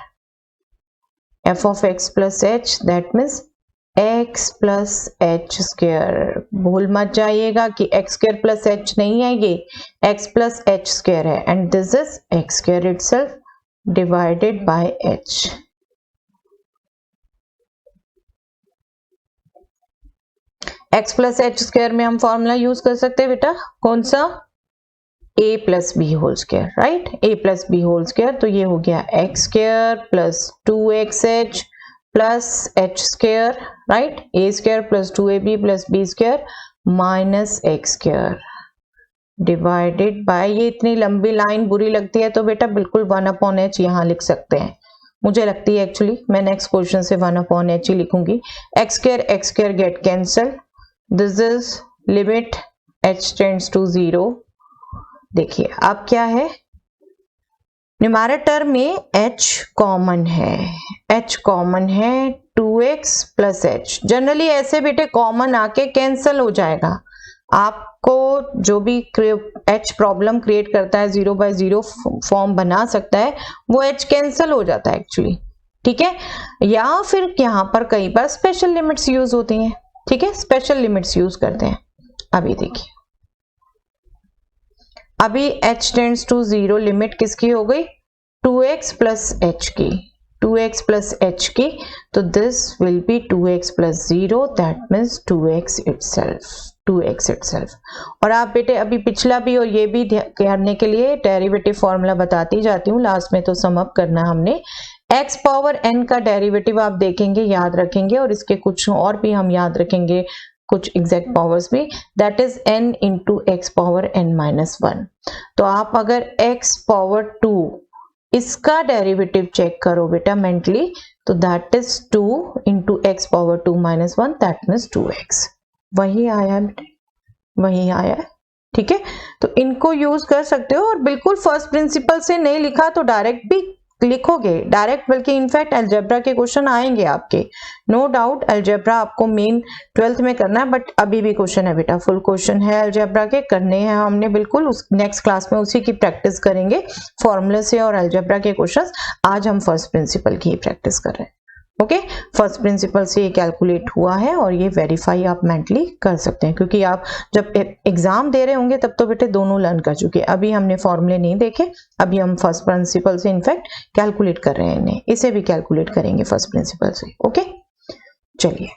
f of x plus h, that means x plus H square. भूल मत जाइएगा कि एक्स स्क्वायर प्लस एच नहीं है, ये एक्स प्लस एच स्क्वायर है, and this is x square itself divided by H. X plus H square में हम फॉर्मूला यूज कर सकते हैं बेटा, कौन सा? a plus B whole square, right? a plus B whole square, तो ये हो गया x square plus 2xh plus H square, right? a square plus 2ab plus b square minus x square divided by, ये इतनी लंबी line बुरी लगती है तो बेटा बिल्कुल 1/h यहाँ लिख सकते हैं। मुझे लगती है एक्चुअली मैं नेक्स्ट क्वेश्चन से 1/h ही लिखूंगी। X square get cancel, this is limit h tends to 0। देखिए अब क्या है, न्यूमैरेटर में h कॉमन है, h कॉमन है 2x प्लस एच। जनरली ऐसे बेटे कॉमन आके कैंसल हो जाएगा। आपको जो भी h प्रॉब्लम क्रिएट करता है 0/0 फॉर्म बना सकता है, वो h कैंसल हो जाता है एक्चुअली, ठीक है? या फिर यहाँ पर कई बार स्पेशल लिमिट्स यूज होती हैं, ठीक है? स्पेशल लिमिट्स यूज करते हैं। अभी देखिए, अभी h टेंड्स टू 0 लिमिट किसकी हो गई? 2x प्लस एच की, 2x प्लस एच की, तो this will B 2x plus 0, that means 2x itself, 2x itself. और आप बेटे अभी पिछला भी और ये भी करने के लिए डेरिवेटिव फॉर्मूला बताती जाती हूँ, लास्ट में तो सम अप करना हमने। x पावर n का डेरिवेटिव आप देखेंगे, याद रखेंगे, और इसके कुछ और भी हम याद रखेंगे, कुछ एग्जैक्ट पावर्स भी, that is n into x power n minus 1। तो आप अगर x पावर 2 इसका डेरिवेटिव चेक करो बेटा मेंटली, तो that is 2 into x power 2 minus 1, that means 2x। वही आया बेटे, वही आया, ठीक है? तो इनको यूज कर सकते हो, और बिल्कुल फर्स्ट प्रिंसिपल से नहीं लिखा तो डायरेक्ट भी लिखोगे, डायरेक्ट, बल्कि इनफैक्ट अलजेब्रा के क्वेश्चन आएंगे आपके, नो डाउट। अलजेब्रा आपको मेन 12th में करना है, बट अभी भी क्वेश्चन है बेटा, फुल क्वेश्चन है अलजेब्रा के, करने हैं हमने बिल्कुल। उस नेक्स्ट क्लास में उसी की प्रैक्टिस करेंगे, फॉर्मूले से और अलजेब्रा के क्वेश्चंस। आज हम फर्स्ट प्रिंसिपल की प्रैक्टिस कर रहे हैं, ओके? फर्स्ट प्रिंसिपल से ये कैलकुलेट हुआ है, और ये वेरीफाई आप मेंटली कर सकते हैं, क्योंकि आप जब एग्जाम दे रहे होंगे तब तो बेटे दोनों लर्न कर चुके हैं। अभी हमने फॉर्मूले नहीं देखे, अभी हम फर्स्ट प्रिंसिपल से इनफैक्ट कैलकुलेट कर रहे हैं इन्हें, इसे भी कैलकुलेट करेंगे फर्स्ट प्रिंसिपल से, ओके? चलिए,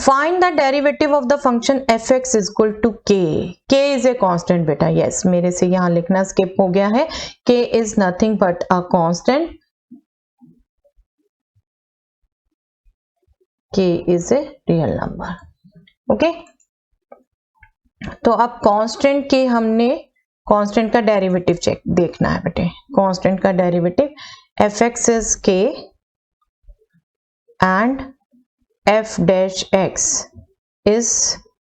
find the derivative of the function f x is equal to k. K is a constant बेटा, यस, मेरे से यहाँ लिखना स्किप हो गया है। K is nothing but a constant, k is a real number, okay? तो अब कांस्टेंट के हमने कांस्टेंट का डेरिवेटिव चेक देखना है बेटे। कांस्टेंट का डेरिवेटिव एफ एक्स इज के and F dash x is,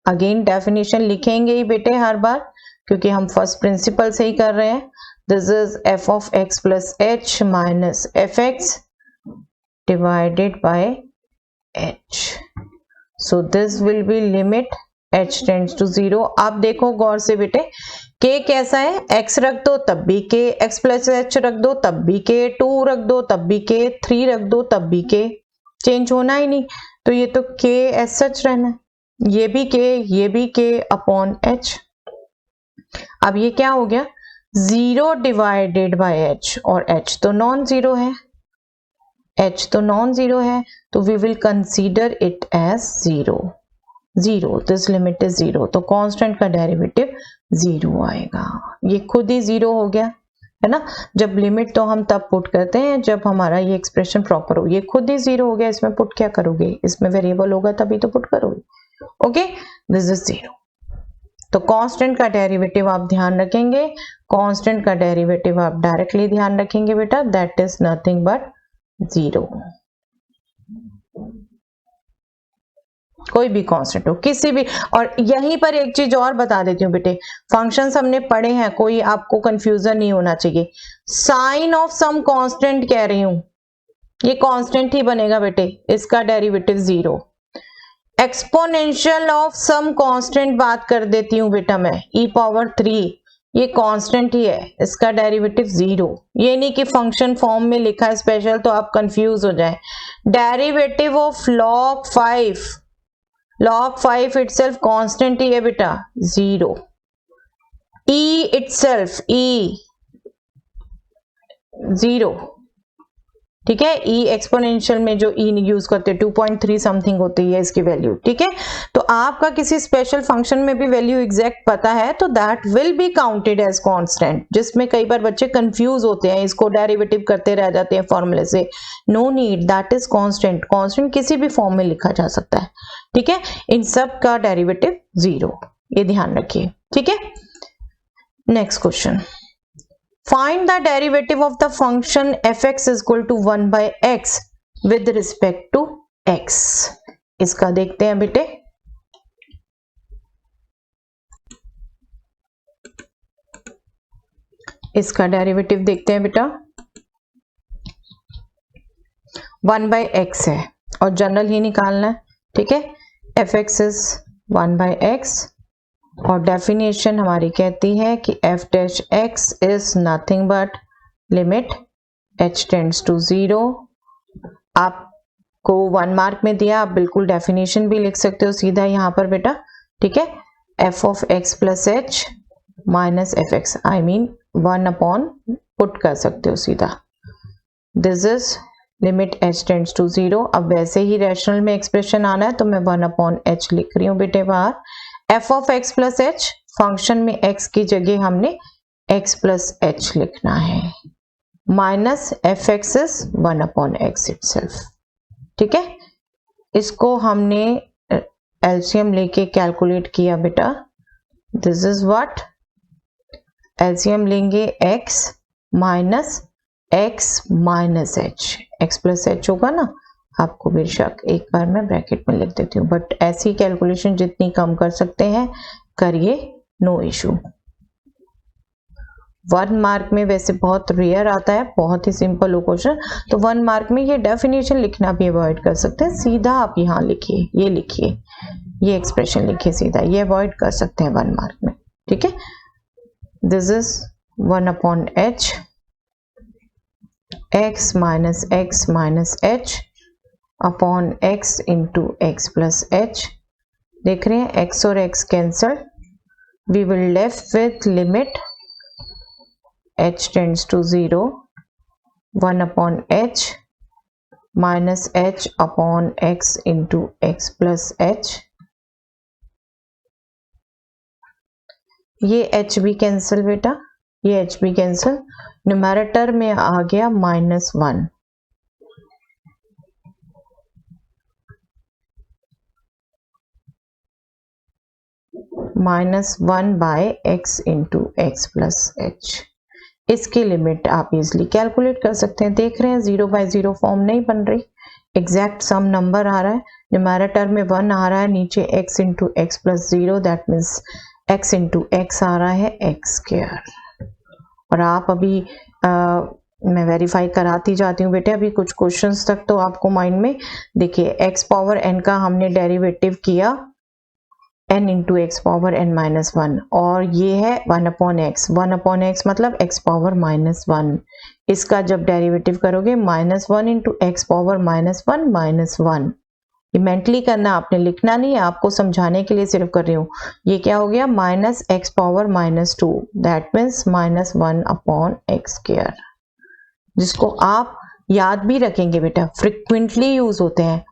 again definition लिखेंगे ही बेटे हर बार, क्योंकि हम फर्स्ट प्रिंसिपल से ही कर रहे हैं। This is F of x plus H minus f x divided by h, so this will be limit h tends to 0। आप देखो गौर से बेटे, k कैसा है? x रख दो तब भी k, x प्लस h रख दो तब भी k, 2 रख दो तब भी k, 3 रख दो तब भी k, चेंज होना ही नहीं। तो ये तो k एज सच रहना, ये भी k अपॉन h। अब ये क्या हो गया? 0 डिवाइडेड बाय h, और h तो नॉन जीरो है, h तो नॉन जीरो है, तो we will consider it as 0, this limit is 0, तो कांस्टेंट का डेरिवेटिव 0 आएगा। ये खुद ही 0 हो गया, है ना। जब लिमिट तो हम तब पुट करते हैं जब हमारा ये एक्सप्रेशन प्रॉपर हो। ये खुद ही 0 हो गया, इसमें पुट क्या करोगे, इसमें वेरिएबल होगा तभी तो पुट करोगे। Okay, this is 0। तो कांस्टेंट का डेरिवेटिव आप ध्यान रखेंगे, कांस्टेंट का डेरिवेटिव आप डायरेक्टली ध्यान रखेंगे बेटा, दैट इज नथिंग बट 0। कोई भी कांस्टेंट हो, किसी भी। और यहीं पर एक चीज और बता देती हूँ बेटे, फंक्शंस हमने पढ़े हैं, कोई आपको कंफ्यूजन नहीं होना चाहिए। साइन ऑफ सम कांस्टेंट कह रही हूं, ये कांस्टेंट ही बनेगा बेटे, इसका derivative 0। Exponential of some constant बात कर देती हूं बेटा मैं, e⁻3, ये कांस्टेंट ही है, इसका डेरिवेटिव 0। ये नहीं कि फंक्शन फॉर्म में लिखा है स्पेशल तो आप कंफ्यूज हो जाए। Derivative of log 5 itself constant ही है बेटा, 0। e इटसेल्फ, e 0, ठीक है। e एक्सपोनेंशियल में जो e यूज करते हैं 2.3 समथिंग होती है इसकी वैल्यू, ठीक है। तो आपका किसी स्पेशल फंक्शन में भी वैल्यू एग्जैक्ट पता है तो that will be counted as constant, जिसमें कई बार बच्चे कंफ्यूज होते हैं, इसको डेरिवेटिव करते रह जाते हैं फॉर्मूले से। No need, that is constant. Constant किसी भी फॉर्म में लिखा जा सकता है, ठीक है। इन सब का डेरिवेटिव 0, ये ध्यान रखिए, ठीक है। Next question, find the derivative of the function fx is equal to 1 by x with respect to x। इसका देखते हैं बेटे। इसका डेरिवेटिव देखते हैं बेटा, 1 by x है और जनरल ही निकालना है, ठीक है। fx is 1 by x और डेफिनेशन हमारी कहती है कि f dash x is nothing but limit h tends to 0। आपको 1 मार्क में दिया, आप बिल्कुल डेफिनेशन भी लिख सकते हो सीधा यहाँ पर बेटा, ठीक है। f of x plus h minus f x, I mean 1 upon put कर सकते हो सीधा, this is limit h tends to 0। अब वैसे ही रैशनल में एक्सप्रेशन आना है तो मैं 1 अपॉन h लिख रही हूँ बेटे बाहर। f of x plus h, function में x की जगह हमने x प्लस h लिखना है, minus f x is 1 upon x itself, ठीक है। इसको हमने एलसीएम लेके कैलकुलेट किया बेटा, दिस इज व्हाट, एलसीएम लेंगे x minus x minus h, x plus h होगा ना, आपको बेशक एक बार मैं ब्रैकेट में लिख देती हूँ, बट ऐसी कैलकुलेशन जितनी कम कर सकते हैं करिए, नो इशू। 1 मार्क में वैसे बहुत रेयर आता है, बहुत ही सिंपल हो क्वेश्चन, तो 1 मार्क में ये डेफिनेशन लिखना भी अवॉइड कर सकते हैं, सीधा आप यहाँ लिखिए, ये लिखिए, ये एक्सप्रेशन लिखिए सीधा, ये अवॉइड कर सकते हैं 1 मार्क में, ठीक है। This is 1 upon h, x minus h upon x into x plus h। देख रहे हैं x और x cancel, we will left with limit h tends to 0, 1 upon h minus h upon x into x plus h। ये h भी cancel बेटा, ये h भी cancel, numerator में आ गया -1, -1 by x into x plus h। इसकी limit आप easily calculate कर सकते हैं, देख रहे हैं 0 बाय 0 फॉर्म नहीं बन रही, एग्जैक्ट सम नंबर आ रहा है, न्यूमैरेटर में 1 आ रहा है, नीचे x into x plus 0, that means x into x आ रहा है x स्क्वायर। और आप अभी मैं वेरीफाई कराती जाती हूँ बेटे, अभी कुछ क्वेश्चंस तक तो आपको माइंड में, देखिए x पावर n का हमने डेरिवेटिव किया n into x power n minus 1, और ये है 1 अपॉन x, 1 अपॉन x मतलब x पावर -1, इसका जब डेरिवेटिव करोगे -1 इंटू एक्स पावर -1 -1, ये मेंटली करना, आपने लिखना नहीं है, आपको समझाने के लिए सिर्फ कर रही हूँ। ये क्या हो गया, minus x power -2, that means -1 upon x square, जिसको आप याद भी रखेंगे बेटा, फ्रिक्वेंटली यूज होते हैं।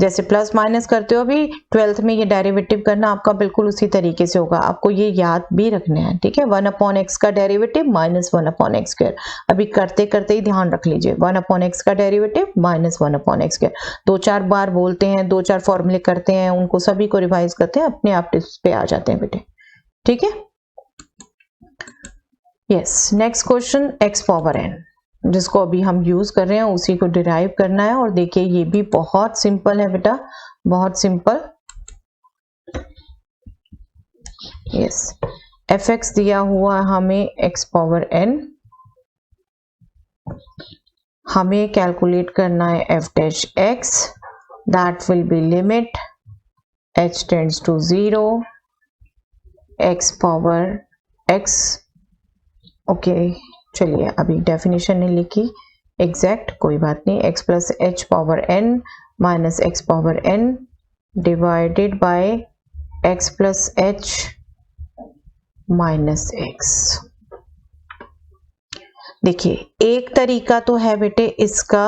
जैसे प्लस माइनस करते हो अभी 12th में ये डेरिवेटिव करना आपका बिल्कुल उसी तरीके से होगा, आपको ये याद भी रखना है, ठीक है। 1/x का डेरिवेटिव माइनस 1/x स्क्वायर, अभी करते करते ही ध्यान रख लीजिए, 1/x का डेरिवेटिव माइनस 1/x स्क्वायर। 2-4 बार बोलते हैं, 2-4 फॉर्मूले करते हैं, उनको सभी को रिवाइज करते हैं, अपने आप टिप्स पे आ जाते हैं बेटे, ठीक है। Yes, next question x power n, जिसको अभी हम यूज कर रहे हैं उसी को डिराइव करना है। और देखिए ये भी बहुत सिंपल है बेटा, बहुत सिंपल। यस, fx दिया हुआ हमें x पावर n, हमें कैलकुलेट करना है f dash x, that will be limit h tends to 0 x power x। Okay चलिए, अभी डेफिनेशन नहीं लिखी एग्जैक्ट, कोई बात नहीं। x plus h power n minus x power n divided by x plus h minus x। देखिए एक तरीका तो है बेटे इसका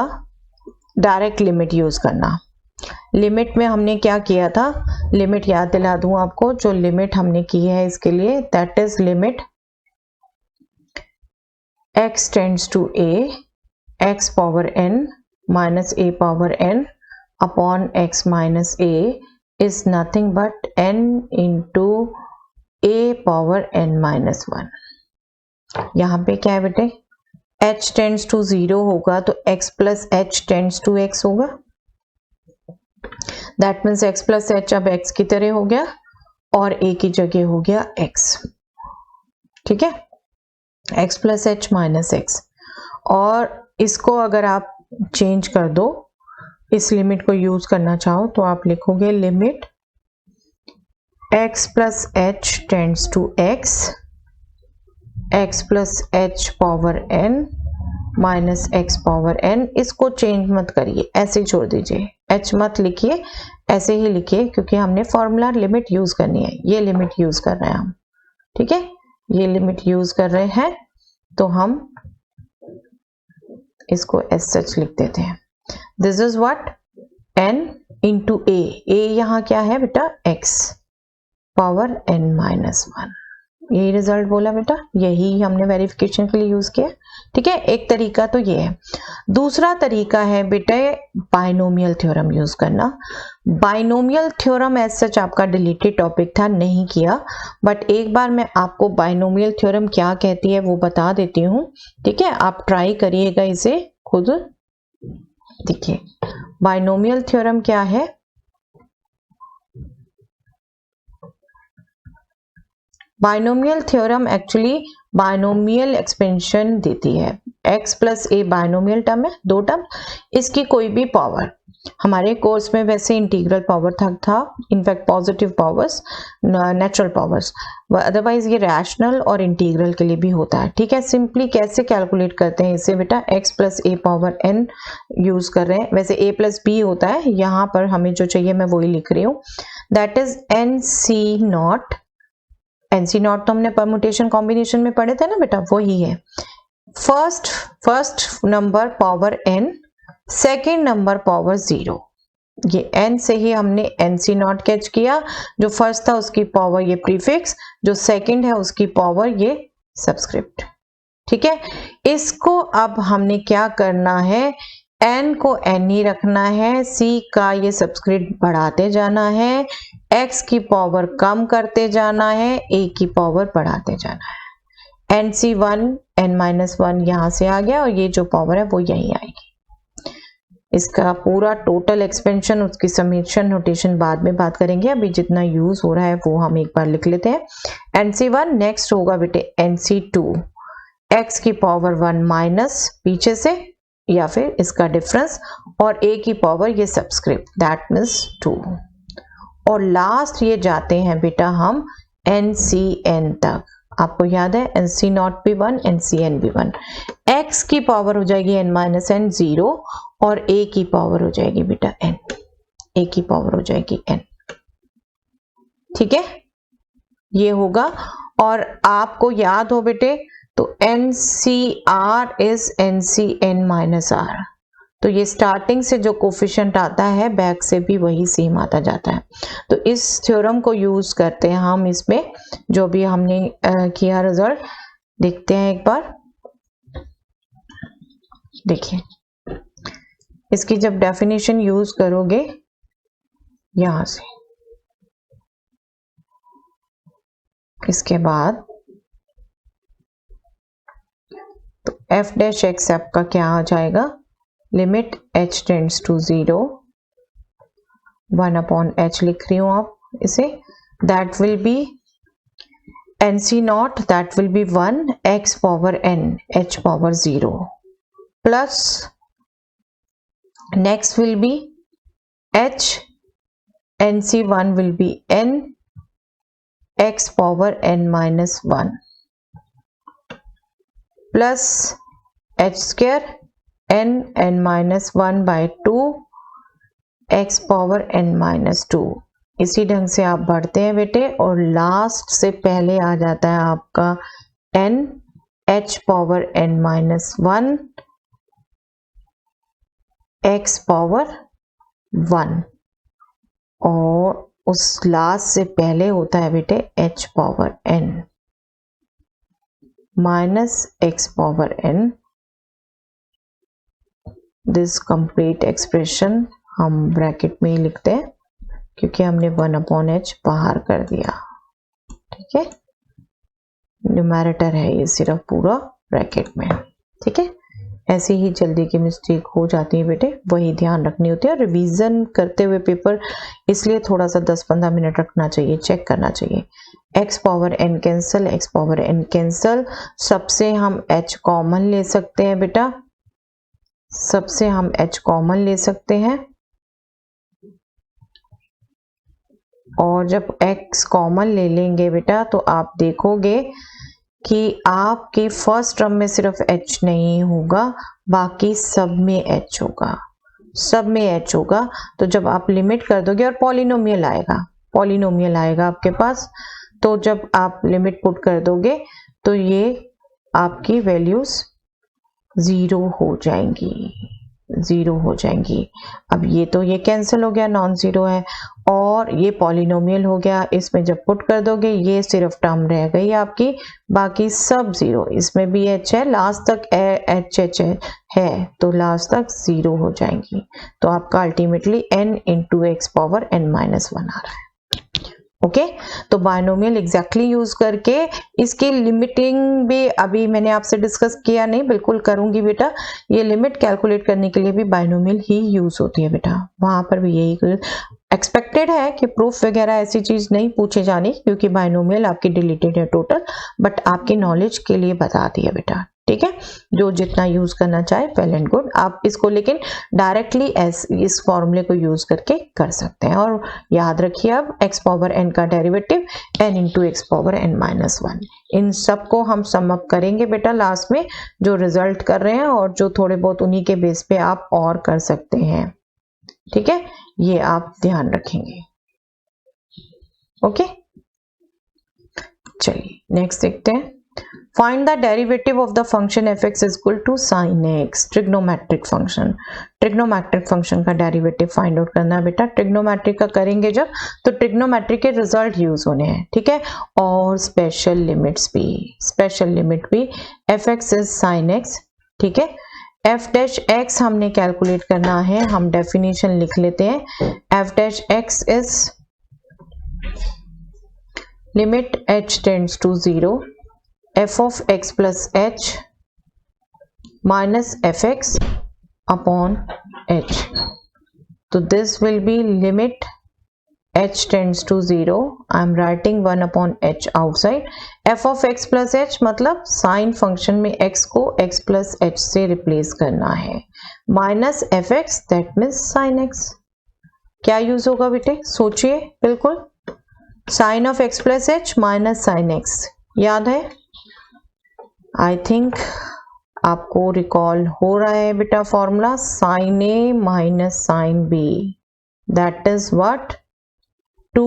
डायरेक्ट लिमिट यूज करना। लिमिट में हमने क्या किया था, लिमिट याद दिला दूं आपको, जो लिमिट हमने की है इसके लिए, that is limit x tends to a x power n minus a power n upon x minus a is nothing but n into a power n minus 1। यहाँ पे क्या है बेटे, h tends to 0 होगा तो x plus h tends to x होगा, that means x plus h अब x की तरह हो गया और a की जगह हो गया x, ठीक है, x plus H minus x. और इसको अगर आप चेंज कर दो, इस लिमिट को यूज करना चाहो तो आप लिखोगे limit x plus h tends to x, x plus h power n minus x power n। इसको चेंज मत करिए, ऐसे ही छोड़ दीजिए, h मत लिखिए, ऐसे ही लिखिए, क्योंकि हमने फॉर्मूला लिमिट यूज करनी है, ये लिमिट यूज कर रहे हैं हम, ठीक है, ये लिमिट यूज कर रहे हैं तो हम इसको एस सच लिख देते हैं। This is what n into a, यहाँ क्या है बेटा x पावर n माइनस 1, यही रिजल्ट बोला बेटा, यही हमने वेरिफिकेशन के लिए यूज किया, ठीक है। एक तरीका तो ये है। दूसरा तरीका है बेटे बाइनोमियल थ्योरम यूज करना। बाइनोमियल थ्योरम एज सच आपका डिलीटेड टॉपिक था, नहीं किया, बट एक बार मैं आपको बाइनोमियल थ्योरम क्या कहती है वो बता देती हूँ, ठीक है, आप ट्राई करिएगा इसे खुद। देखिए बाइनोमियल थ्योरम क्या है, binomial theorem actually binomial expansion देती है। x प्लस ए बाइनोमियल टर्म है, दो टर्म, इसकी कोई भी पावर, हमारे कोर्स में वैसे इंटीग्रल पावर था in fact positive powers, natural powers, otherwise ये रैशनल और इंटीग्रल के लिए भी होता है, ठीक है। सिंपली कैसे कैलकुलेट करते हैं इसे बेटा, x प्लस ए पावर n यूज कर रहे हैं, वैसे a प्लस बी होता है, यहाँ पर हमें जो चाहिए मैं वही लिख रही हूँ, that is nc not. NC not तो हमने परमुटेशन कॉम्बिनेशन में पढ़े थे ना बेटा, वही है। First number power n, second number power 0, ये n से ही हमने NC नॉट कैच किया, जो फर्स्ट था उसकी पावर ये प्रीफिक्स, जो सेकेंड है उसकी पावर ये सबस्क्रिप्ट, ठीक है। इसको अब हमने क्या करना है, n को n ही रखना है, c का ये सबस्क्रिप्ट बढ़ाते जाना है, x की पावर कम करते जाना है, a की पावर बढ़ाते जाना है। nc1 n-1 यहाँ से आ गया और ये जो पावर है वो यहीं आएगी। इसका पूरा टोटल एक्सपेंशन, उसकी समेशन नोटेशन बाद में बात करेंगे, अभी जितना यूज हो रहा है वो हम एक बार लिख लेते हैं। nc1 नेक्स्ट होगा बेटे nc2, x की पावर 1 माइनस पीछे से या फिर इसका डिफरेंस, और a की पावर ये सबस्क्रिप्ट, दैट मीन्स 2, और लास्ट ये जाते हैं बेटा हम NCN तक। आपको याद है NC नॉट भी 1, NCN भी 1, x की पावर हो जाएगी n-n 0 और a की पावर हो जाएगी बेटा n, a की पावर हो जाएगी n, ठीक है, ये होगा। और आपको याद हो बेटे तो NCR is NCN minus R, तो ये स्टार्टिंग से जो कोफिशिएंट आता है बैक से भी वही सेम आता जाता है। तो इस थ्योरम को यूज करते हैं हम, इसमें जो भी हमने किया रिजल्ट देखते हैं एक बार। देखिए इसकी जब डेफिनेशन यूज करोगे यहां से, इसके बाद तो एफ डैश एक्स आपका क्या आ जाएगा, limit h tends to 0, 1 upon h लिख रही हूं आप इसे, that will be nc nought, that will be 1 x power n h power 0 plus next will be h nc1 will be n x power n minus 1 plus h square n minus 1 by 2 x power n minus 2। इसी ढंग से आप बढ़ते हैं बेटे और last से पहले आ जाता है आपका n h power n minus 1 x power 1 और उस लास्ट से पहले होता है बेटे h power n minus x power n। This complete expression हम ब्रैकेट में ही लिखते हैं क्योंकि हमने 1 अपॉन h बाहर कर दिया, ठीक है। न्यूमैरेटर है ये सिर्फ पूरा ब्रैकेट में, ठीक है। ऐसे ही जल्दी की मिस्टेक हो जाती है बेटे, वही ध्यान रखनी होती है। और रिवीजन करते हुए पेपर इसलिए थोड़ा सा 10-15 मिनट रखना चाहिए, चेक करना चाहिए। x power n cancel, x power n cancel, सबसे हम h कॉमन ले सकते हैं बेटा, सबसे हम h कॉमन ले सकते हैं और जब x कॉमन ले लेंगे बेटा तो आप देखोगे कि आपके फर्स्ट टर्म में सिर्फ h नहीं होगा, बाकी सब में h होगा, सब में h होगा। तो जब आप लिमिट कर दोगे और पॉलिनोमियल आएगा, पॉलिनोमियल आएगा आपके पास, तो जब आप लिमिट पुट कर दोगे तो ये आपकी वैल्यूज 0 हो जाएंगी, 0 हो जाएंगी। अब ये तो ये कैंसिल हो गया, नॉन जीरो है, और ये पॉलिनोमियल हो गया। इसमें जब पुट कर दोगे ये सिर्फ टर्म रह गई आपकी, बाकी सब 0। इसमें भी h है, लास्ट तक h है तो लास्ट तक 0 हो जाएंगी। तो आपका ultimately n into x power n minus 1 आ रहा है। ओके तो बायनोमियल एग्जैक्टली यूज करके इसकी लिमिटिंग भी अभी मैंने आपसे डिस्कस किया नहीं, बिल्कुल करूंगी बेटा। ये लिमिट कैलकुलेट करने के लिए भी बायनोमियल ही यूज होती है बेटा, वहां पर भी यही एक्सपेक्टेड है कि प्रूफ वगैरह ऐसी चीज नहीं पूछे जानी क्योंकि बायनोमियल आपकी डिलीटेड है टोटल, बट आपकी नॉलेज के लिए बता दिया बेटा, ठीक है। जो जितना यूज करना चाहे वेल एंड गुड, आप इसको लेकिन डायरेक्टली इस फॉर्मूले को यूज करके कर सकते हैं। और याद रखिए अब x पावर n का derivative n into x power n minus 1, इन सब को हम सम अप करेंगे बेटा लास्ट में, जो रिजल्ट कर रहे हैं और जो थोड़े बहुत उन्हीं के बेस पे आप और कर सकते हैं, ठीक है। ये आप ध्यान रखेंगे, ओके। चलिए नेक्स्ट देखते हैं। Find the derivative of the function fx is equal to sin x, trigonometric function. Trigonometric function का डेरिवेटिव फाइंड आउट करना है बेटा। ट्रिग्नोमेट्रिक का करेंगे जब तो ट्रिग्नोमेट्रिक के रिजल्ट यूज होने हैं, ठीक है। और स्पेशल लिमिट्स भी, स्पेशल लिमिट भी fx इज sin x, ठीक है। f डैश x हमने कैलकुलेट करना है, हम डेफिनेशन लिख लेते हैं। f dash x is limit h tends to 0 f of x plus h minus fx upon h. So this will be limit h tends to 0. I am writing 1 upon h outside. f of x plus h मतलब sine function में x को x plus h से replace करना है, minus fx that means sin x। क्या use होगा बेटे, सोचिए बिल्कुल। Sine of x plus h minus sin x, याद है? आई थिंक आपको रिकॉल हो रहा है बेटा formula, sine a minus sine b, that is what 2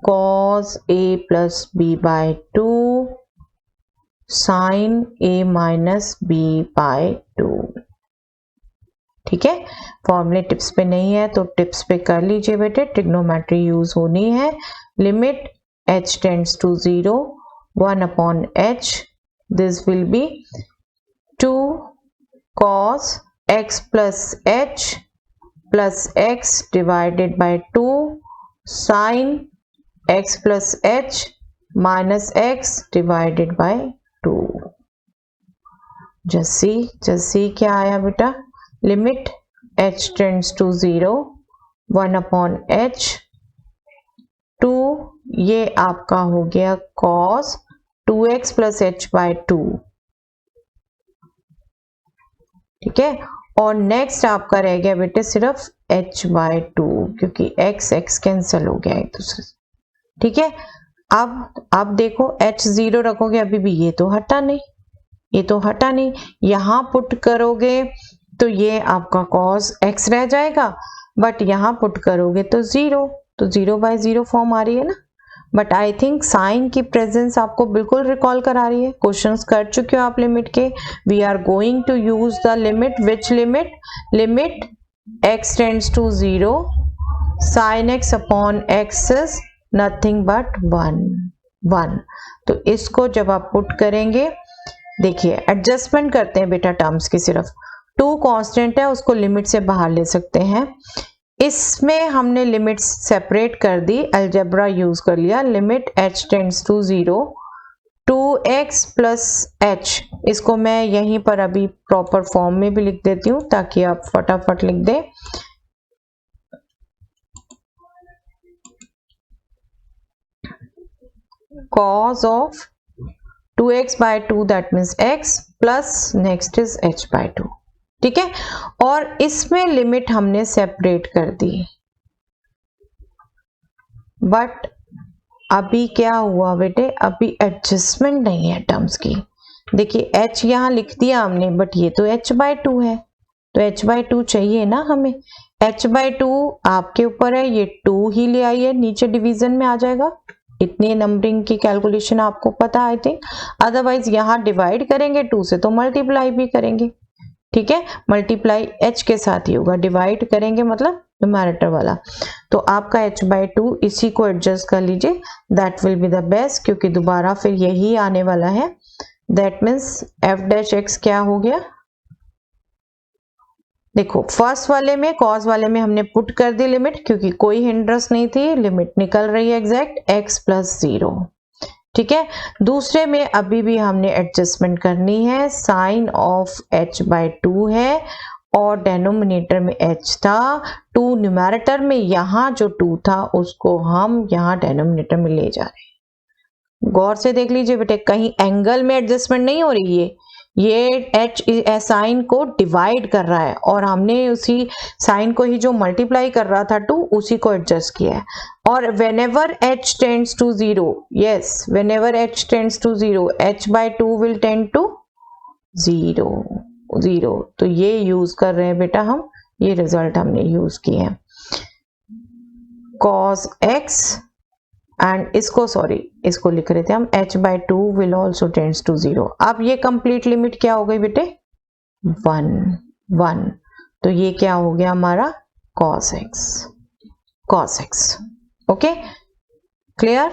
cos a plus b by 2 sine a minus b by 2, ठीक है, फॉर्मूले टिप्स पे नहीं है तो टिप्स पे कर लीजिए बेटे, ट्रिग्नोमेट्री यूज होनी है। Limit h tends to 0 1 upon h, this will be 2 cos x plus h plus x divided by 2 sin x plus h minus x divided by 2। जस्सी क्या आया बेटा, limit h tends to 0 1 upon h 2, ये आपका हो गया cos 2x plus h bye 2, ठीक है। और नेक्स्ट आपका रह गया बेटे सिर्फ h बाय 2, क्योंकि x कैंसिल हो गया एक दूसरे से, ठीक है। अब देखो h 0 रखोगे अभी भी ये तो हटा नहीं, यहां पुट करोगे तो ये आपका cos x रह जाएगा, बट यहां पुट करोगे तो 0, तो 0 बाय 0 फॉर्म आ रही है ना। बट आई थिंक साइन की प्रेजेंस आपको बिल्कुल रिकॉल करा रही है, क्वेश्चंस कर चुके हो आप लिमिट के। We are going to use the limit, which limit x tends to 0 sin x upon x is nothing but 1। तो इसको जब आप पुट करेंगे, देखिए एडजस्टमेंट करते हैं बेटा टर्म्स की, सिर्फ 2 कांस्टेंट है उसको लिमिट से बाहर ले सकते हैं। इसमें हमने लिमिट्स सेपरेट कर दी, अलजेब्रा यूज कर लिया। Limit h tends to 0 2x plus h, इसको मैं यहीं पर अभी प्रॉपर फॉर्म में भी लिख देती हूँ ताकि आप फटाफट लिख दें। cos of 2x by 2 that means x plus next is h by 2, ठीक है। और इसमें लिमिट हमने सेपरेट कर दी, बट अभी क्या हुआ बेटे, अभी एडजस्टमेंट नहीं है टर्म्स की। देखिए h यहां लिख दिया हमने, बट ये तो h by 2 है, तो h by 2 चाहिए ना हमें। h by 2 आपके ऊपर है, ये 2 ही ले आइए, नीचे डिवीजन में आ जाएगा। इतनी नंबरिंग की कैलकुलेशन आपको पता आई थिंक, अदरवाइज यहां डिवाइड करेंगे 2 से तो मल्टीप्लाई भी करेंगे, ठीक है। मल्टीप्लाई h के साथ ही होगा, डिवाइड करेंगे मतलब न्यूमैरेटर वाला। तो आपका h by 2 इसी को एडजस्ट कर लीजिए, that will be the best, क्योंकि दोबारा फिर यही आने वाला है। That means f dash x क्या हो गया, देखो फर्स्ट वाले में कॉस वाले में हमने पुट कर दी लिमिट, क्योंकि कोई हिंड्रेंस नहीं थी, लिमिट निकल रही है एग्जैक्ट x प्लस 0, ठीक है। दूसरे में अभी भी हमने एडजस्टमेंट करनी है, साइन ऑफ h बाय 2 है और डेनोमिनेटर में h था, 2 न्यूमैरेटर में, यहाँ जो 2 था उसको हम यहाँ डेनोमिनेटर में ले जा रहे हैं। गौर से देख लीजिए बेटे, कहीं एंगल में एडजस्टमेंट नहीं हो रही है, ये h साइन को डिवाइड कर रहा है और हमने उसी साइन को ही जो मल्टीप्लाई कर रहा था 2 उसी को एडजस्ट किया है। और whenever h tends to 0, yes, whenever h tends to 0, h by 2 will tend to 0। तो ये यूज कर रहे हैं बेटा हम, ये रिजल्ट हमने यूज किए हैं। cos x एंड इसको लिख रहे थे हम, h by 2 will also tends to 0। अब ये कंप्लीट लिमिट क्या हो गई बेटे, 1। तो ये क्या हो गया हमारा cos x। Okay, clear,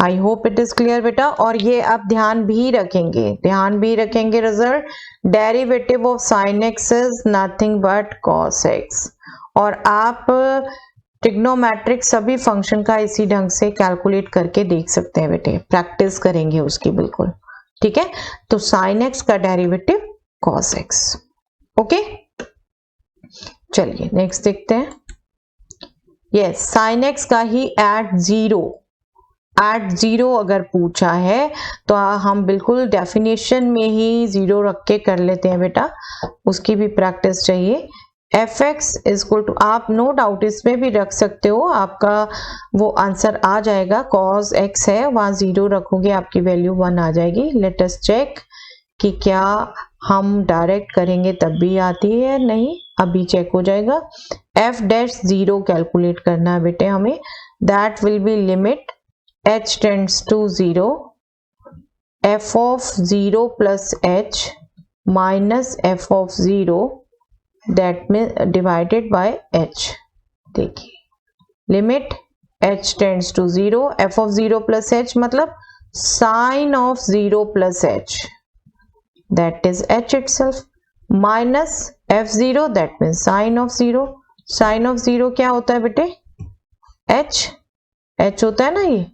I hope it is clear बेटा। और ये आप ध्यान भी रखेंगे result, derivative of sin x is nothing but cos x। और आप ट्रिग्नोमेट्रिक सभी फंक्शन का इसी ढंग से कैलकुलेट करके देख सकते हैं बेटे, प्रैक्टिस करेंगे उसकी बिल्कुल, ठीक है। तो sin x का डेरिवेटिव cos x, ओके। चलिए नेक्स्ट देखते हैं। यस, sin x का ही एट जीरो अगर पूछा है तो हम बिल्कुल डेफिनेशन में ही 0 रख के कर लेते हैं बेटा, उसकी भी प्रैक्टिस चाहिए। fx इक्वल टू, आप नो डाउट इसमें भी रख सकते हो, आपका वो आंसर आ जाएगा, cos x है, वहां 0 रखोगे आपकी वैल्यू 1 आ जाएगी। लेट अस चेक कि क्या हम डायरेक्ट करेंगे तब भी आती है, नहीं, अभी चेक हो जाएगा। f डैश 0 कैलकुलेट करना है बेटे हमें, that will be limit h tends to 0 f of 0 plus h minus f of 0 that mean divided by h। देखिए limit h tends to 0, f of 0 plus h मतलब sine of 0 plus h, that is h itself, minus f0 that mean sine of 0। Sine of 0 क्या होता है बेटे? h, h होता है ना ये।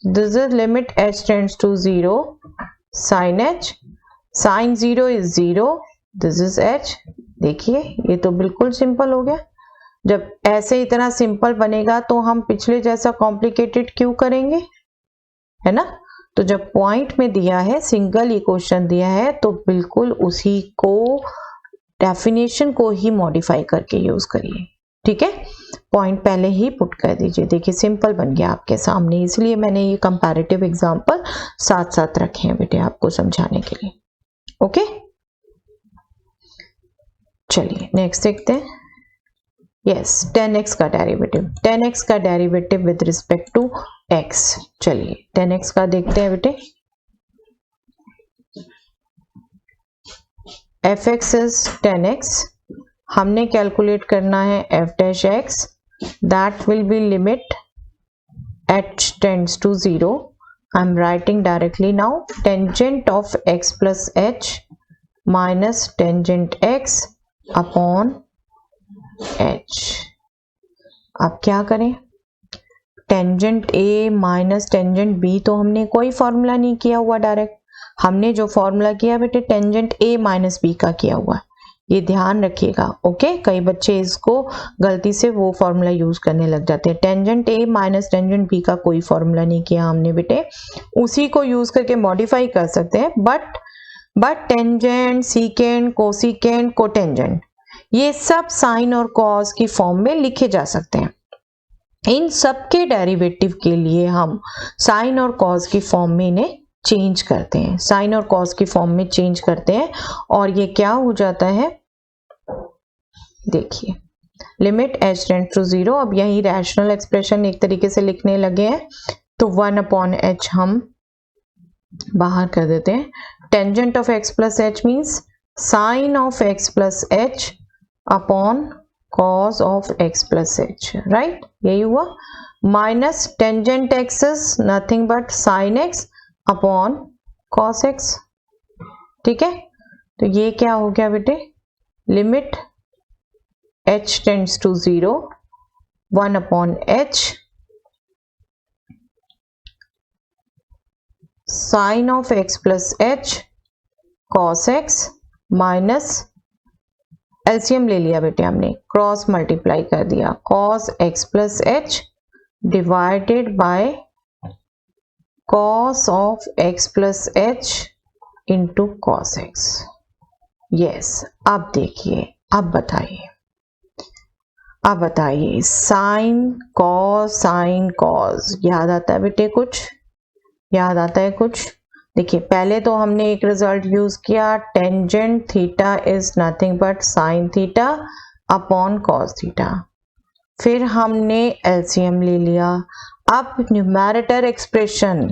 This is limit h tends to 0 sine h, sine 0 is 0, this is h। देखिए ये तो बिल्कुल सिंपल हो गया। जब ऐसे इतना सिंपल बनेगा तो हम पिछले जैसा कॉम्प्लिकेटेड क्यों करेंगे, है ना। तो जब पॉइंट में दिया है, सिंगल इक्वेशन दिया है, तो बिल्कुल उसी को डेफिनेशन को ही मॉडिफाई करके यूज करिए, ठीक है। पॉइंट पहले ही पुट कर दीजिए। देखिए सिंपल बन गया आपके सामने, इसलिए मैंने ये कंपैरेटिव एग्जांपल साथ साथ रखे हैं बेटे आपको समझाने के लिए। ओके चलिए नेक्स्ट देखते हैं। यस 10x का डेरिवेटिव, 10x का derivative with respect to x। चलिए 10x का देखते हैं बेटे। fx इज 10x, हमने कैलकुलेट करना है f dash x, that will be limit h tends to 0। I am writing directly now tangent of x plus h minus tangent x upon h। अब क्या करें, tangent a minus tangent b तो हमने कोई formula नहीं किया हुआ direct, हमने जो फॉर्मूला किया बेटे टेंजेंट a माइनस b का किया हुआ, ये ध्यान रखिएगा। ओके कई बच्चे इसको गलती से वो फॉर्मूला यूज करने लग जाते हैं। Tangent a minus tangent b का कोई फॉर्मूला नहीं किया हमने बेटे, उसी को यूज करके मॉडिफाई कर सकते हैं। But tangent, secant, cosecant, cotangent ये सब साइन और कॉस की फॉर्म में लिखे जा सकते हैं। इन सब के डेरिवेटिव के लिए हम साइन और कॉस की फॉर्म में इन्हें चेंज करते हैं, साइन और कॉस की फॉर्म में चेंज करते हैं और ये क्या हो जाता है, देखिए लिमिट h टेंड्स टू 0। अब यही रैशनल एक्सप्रेशन एक तरीके से लिखने लगे हैं, तो 1 अपॉन h हम बाहर कर देते हैं। Tangent of x plus h means sine of x plus h upon cos of x plus h, right, यही हुआ। Minus tangent x is nothing but sine x upon cos x, ठीक है। तो ये क्या हो गया बेटे, limit h tends to 0 1 upon h sine of x plus h cos x minus LCM ले लिया बेटे हमने, क्रॉस मल्टीप्लाई कर दिया, cos x plus h divided by cos of x plus h into cos x। Yes अब देखिए, अब बताइए साइन कॉस याद आता है बेटे, कुछ याद आता है कुछ? देखिए पहले तो हमने एक रिजल्ट यूज किया, tangent theta is nothing but sine theta upon cos theta, फिर हमने एलसीएम ले लिया। अब numerator expression,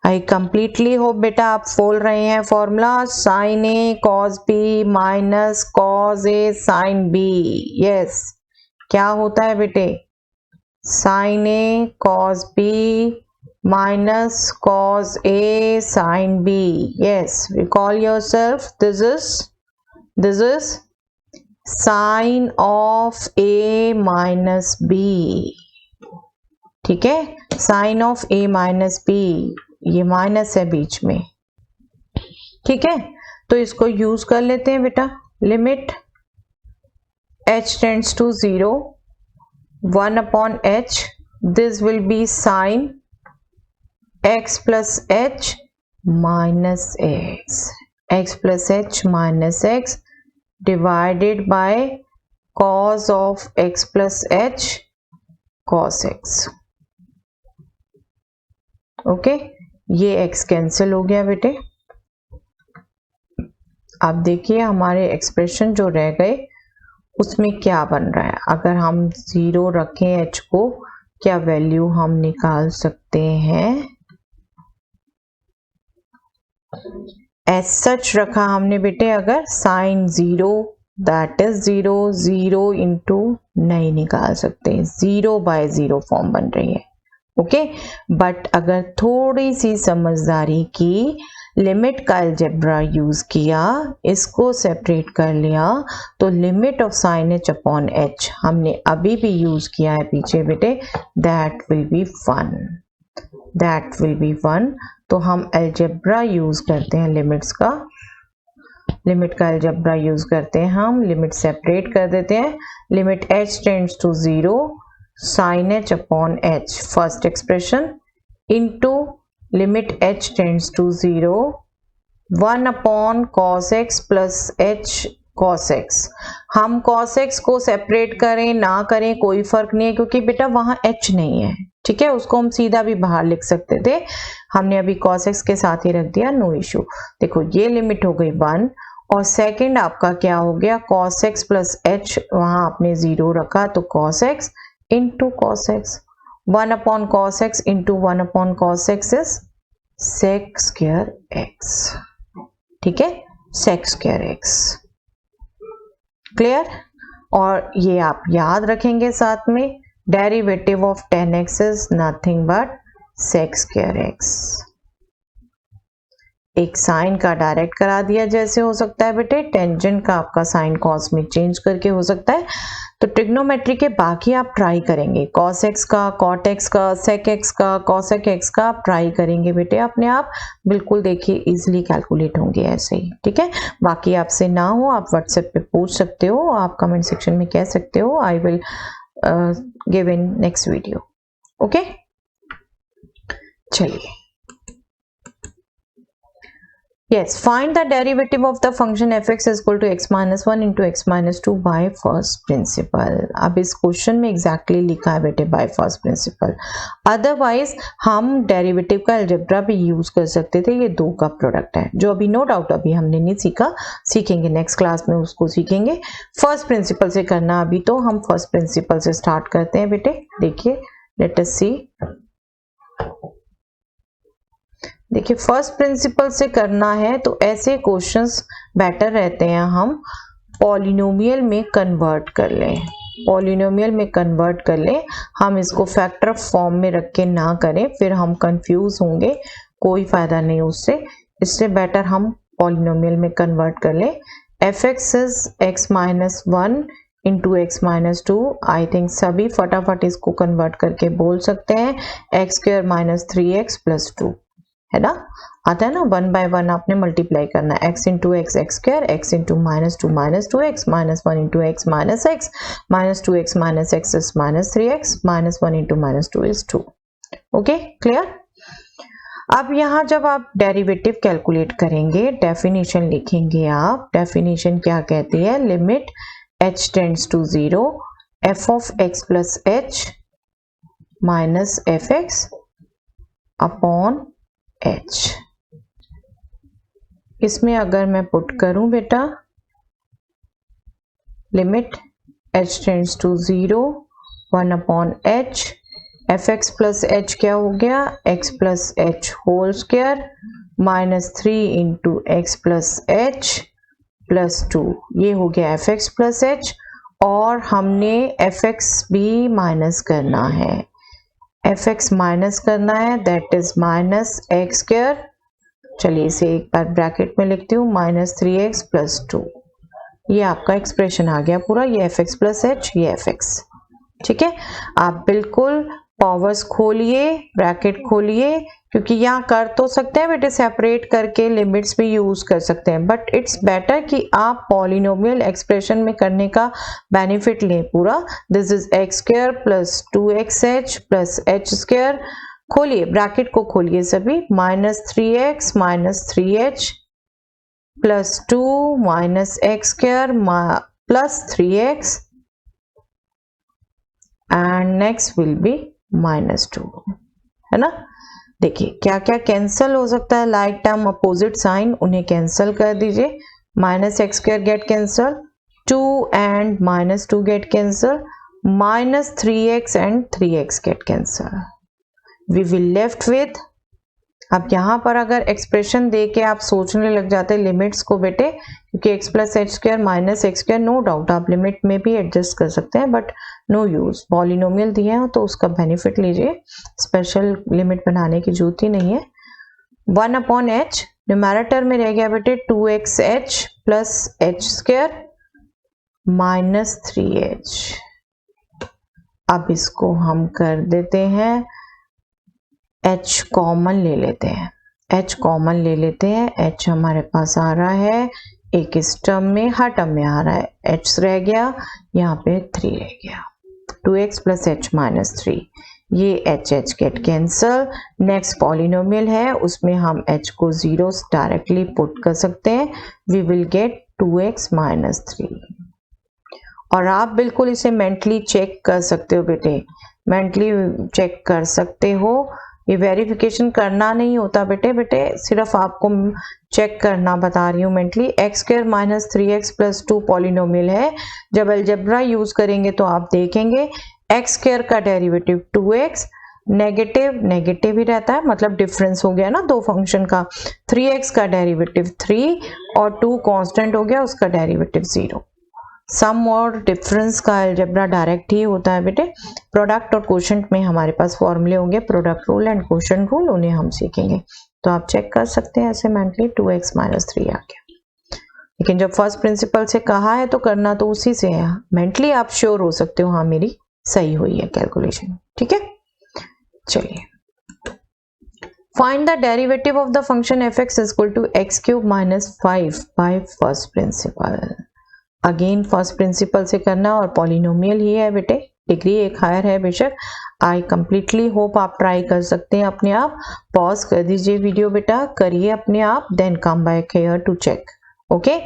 I completely hope बेटा आप बोल रहे हैं formula, sine A cos B minus cos A sine B. Yes क्या होता है बेटे, sine A cos B minus cos A sin B. Yes, recall yourself. This is sin of A minus B. ठीक है, sin of A minus B, ये minus है बीच में, ठीक है। तो इसको यूज कर लेते हैं बेटा, limit h tends to 0 1 upon h, this will be sin x plus h minus x plus h minus x divided by cos of x plus h cos x। Okay ये x कैंसिल हो गया बेटे। अब देखिए हमारे expression जो रह गए उसमें क्या बन रहा है, अगर हम 0 रखें h को, क्या वैल्यू हम निकाल सकते हैं। एज सच रखा हमने बेटे, अगर साइन 0 दैट इज 0, 0 इंटू नहीं निकाल सकते, 0/0 फॉर्म बन रही है। ओके बट अगर थोड़ी सी समझदारी की, लिमिट का अलजेब्रा यूज किया, इसको सेपरेट कर लिया, तो limit of sine h upon h हमने अभी भी यूज किया है पीछे बेटे, that will be 1, that will be 1। तो हम अलजेब्रा यूज करते हैं लिमिट्स का, लिमिट का अलजेब्रा यूज करते हैं हम, लिमिट सेपरेट कर देते हैं, limit h tends to 0 sin h upon h first expression into limit h tends to 0 1 upon cos x plus h cos x। हम cos x को सेपरेट करें ना करें कोई फर्क नहीं है, क्योंकि बेटा वहां h नहीं है, ठीक है, उसको हम सीधा भी बाहर लिख सकते थे, हमने अभी cos x के साथ ही रख दिया, नो इशू। देखो ये लिमिट हो गई 1 और सेकंड आपका क्या हो गया, cos x प्लस h, वहां आपने 0 रखा तो cos x into cos x, 1 upon cos x into 1 upon cos x is sec square x, ठीक है, sec स्क्वायर x, क्लियर। और ये आप याद रखेंगे साथ में, derivative of 10x is nothing but sec square x। एक साइन का डायरेक्ट करा दिया जैसे हो सकता है बेटे, टेंजेंट का आपका साइन कॉस में चेंज करके हो सकता है। तो ट्रिग्नोमेट्री के बाकी आप ट्राई करेंगे, cos x का, cot x का, sec x का, cosec x का आप ट्राई करेंगे बेटे अपने आप, बिल्कुल देखिए इजीली कैलकुलेट होंगे ऐसे ही, ठीक है। बाकी आपसे ना हो आप व्हाट्सएप पे पूछ सकते हो, आप कमेंट सेक्शन में कह सकते हो, I will give in next video. Okay चलिए, yes, find the derivative of the function fx is equal to x minus 1 into x minus 2 by first principle। अब इस क्वेश्चन में एग्जैक्टली लिखा है बेटे by first principle, अदरवाइज हम derivative का algebra भी यूज कर सकते थे, ये दो का प्रोडक्ट है जो अभी नो डाउट अभी हमने नहीं सीखा, सीखेंगे नेक्स्ट क्लास में उसको सीखेंगे। फर्स्ट प्रिंसिपल से करना, अभी तो हम फर्स्ट प्रिंसिपल से स्टार्ट करते हैं बेटे। देखिए लेट अस सी, देखिए फर्स्ट प्रिंसिपल से करना है तो ऐसे क्वेश्चंस बेटर रहते हैं हम पॉलिनोमियल में कन्वर्ट कर लें, पॉलिनोमियल में कन्वर्ट कर लें, हम इसको फैक्टर फॉर्म में रख के ना करें, फिर हम कंफ्यूज होंगे, कोई फायदा नहीं उससे, इससे बेटर हम पॉलिनोमियल में कन्वर्ट कर लें। fx is x minus 1 into x minus 2, I think सभी फटाफट इसको कन्वर्ट करके बोल सकते हैं, x square minus 3x plus 2 है ना, आता है ना, 1 बाय 1 आपने मल्टीप्लाई करना है, x into x x square, x into minus 2 minus 2x, minus 1 into x minus x, minus 2x minus x is minus 3x, minus 1 into minus 2 is 2। Okay clear. अब यहाँ जब आप डेरिवेटिव कैलकुलेट करेंगे, definition लिखेंगे आप, definition क्या कहती है, limit h tends to 0 f of x plus h minus fx upon h। इसमें अगर मैं पुट करूं बेटा, limit h tends to 0 1 upon h, fx plus h क्या हो गया, x plus h whole square minus 3 into x plus h plus 2, ये हो गया fx प्लस h, और हमने fx भी माइनस करना है, fx माइनस करना है, that is minus x square, चलिए इसे एक बार ब्रैकेट में लिखती हूँ, माइनस 3x प्लस 2, ये आपका एक्सप्रेशन आ गया पूरा, ये fx प्लस h, ये fx, ठीक है। आप बिल्कुल पावर्स खोलिए, ब्रैकेट खोलिए, क्योंकि यहाँ कर तो सकते हैं बेटे सेपरेट करके, लिमिट्स भी यूज कर सकते हैं, बट इट्स बेटर कि आप पॉलिनोमियल एक्सप्रेशन में करने का बेनिफिट लें पूरा। This is x square plus 2xh plus h square, खोलिए ब्रैकेट को खोलिए सभी, minus 3x minus 3h plus 2 minus x square plus 3x and next will be minus 2, है ना। देखिए क्या क्या कैंसिल हो सकता है, लाइक टर्म अपोजिट साइन, उन्हें कैंसिल कर दीजिए, minus x square get cancel, 2 and minus 2 get cancel, minus 3x and 3x get cancel, we will left with अब यहाँ पर अगर एक्सप्रेशन दे के आप सोचने लग जाते हैं लिमिट्स को बेटे, क्योंकि x plus H square minus x square, no doubt आप लिमिट में भी एडजस्ट कर सकते हैं, बट नो यूज, पॉलिनोमियल दिए हैं तो उसका बेनिफिट लीजिए, स्पेशल लिमिट बनाने की जरूरत ही नहीं है। 1/h न्यूमैरेटर में रह गया बेटे 2xh plus H square minus 3h। अब इसको हम कर देते हैं h कॉमन ले लेते हैं, h कॉमन ले लेते हैं, h हमारे पास आ रहा है एक इस टर्म में, हर टर्म में आ रहा है, h रह गया, यहाँ पे 3 रह गया, 2x प्लस h माइनस 3, ये h get cancel. Next polynomial है, उसमें हम h को 0 डायरेक्टली पुट कर सकते हैं, we will gate 2x minus 3। और आप बिल्कुल इसे मेंटली चेक कर सकते हो बेटे, मेंटली चेक कर सकते हो, ये वेरिफिकेशन करना नहीं होता बेटे, सिर्फ आपको चेक करना बता रही हूँ mentally. X square minus 3x plus 2 polynomial है, जब अलजेब्रा यूज करेंगे तो आप देखेंगे एक्स स्क्वायर का डेरिवेटिव 2x, नेगेटिव नेगेटिव ही रहता है, मतलब डिफरेंस हो गया ना दो फंक्शन का, 3x का डेरिवेटिव 3 और 2 कांस्टेंट हो गया, उसका डेरिवेटिव 0। सम और डिफरेंस का अलजेब्रा डायरेक्ट ही होता है बेटे। प्रोडक्ट और कोशेंट में हमारे पास फॉर्मूले होंगे, product rule and quotient rule, उन्हें हम सीखेंगे, तो आप चेक कर सकते हैं ऐसे मेंटली 2x माइनस 3 आ गया। लेकिन जब फर्स्ट प्रिंसिपल से कहा है तो करना तो उसी से है, मेंटली आप श्योर हो सकते हो हाँ मेरी सही हुई है कैलकुलेशन, ठीक है। चलिए, find the derivative of the function fx is equal to x cube minus 5 by first principle. Again first principle से करना, और पॉलिनोमियल ही है बेटे, डिग्री एक हायर है बेशक। आई कंप्लीटली होप आप ट्राई कर सकते हैं अपने आप, पॉज कर दीजिए वीडियो बेटा, करिए अपने आप, then come back here to check, okay.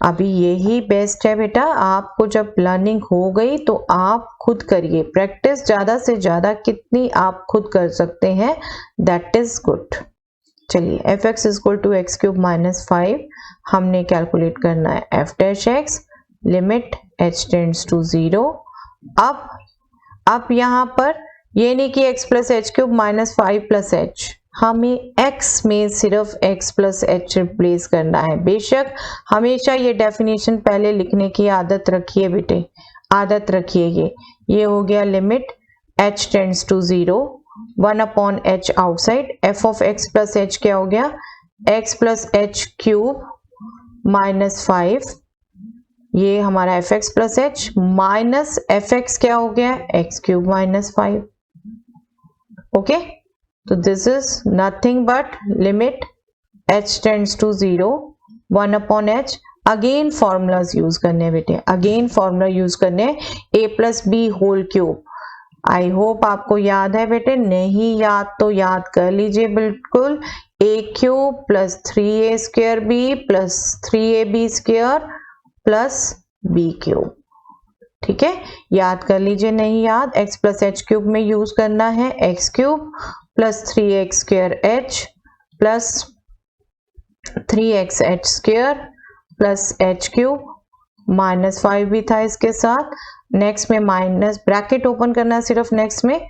अभी यही बेस्ट है बेटा, आपको जब लर्निंग हो गई तो आप खुद करिए प्रैक्टिस, ज्यादा से ज्यादा कितनी आप खुद कर सकते हैं दैट इज गुड। चलिए, fx is equal to x cube minus 5 हमने कैलकुलेट करना है f dash x, limit h tends to 0। अब यहाँ पर ये नहीं कि x plus H cube minus 5 plus H, हमें x में सिर्फ x प्लस एच रिप्लेस करना है। बेशक हमेशा ये डेफिनेशन पहले लिखने की आदत रखिए बेटे, आदत रखिए। ये हो गया limit h tends to 0, 1/h outside, f of x plus h क्या हो गया, x plus H cube minus 5, ये हमारा fx plus H minus fx क्या हो गया, x क्यूब माइनस 5, ओके। तो this is nothing but limit h tends to 0, 1/h। Again formulas use करने बेटे, अगेन फॉर्मूला यूज करने, a plus B whole cube. I hope आपको याद है बेटे, नहीं याद तो याद कर लीजिए बिल्कुल, a cube plus 3a square b plus 3ab square plus b cube, ठीक है, याद कर लीजिए। नहीं याद, x प्लस एच क्यूब में यूज करना है x cube plus 3x square h plus 3xh square plus h cube, minus 5 भी था इसके साथ। नेक्स्ट में माइनस ब्रैकेट ओपन करना है सिर्फ, नेक्स्ट में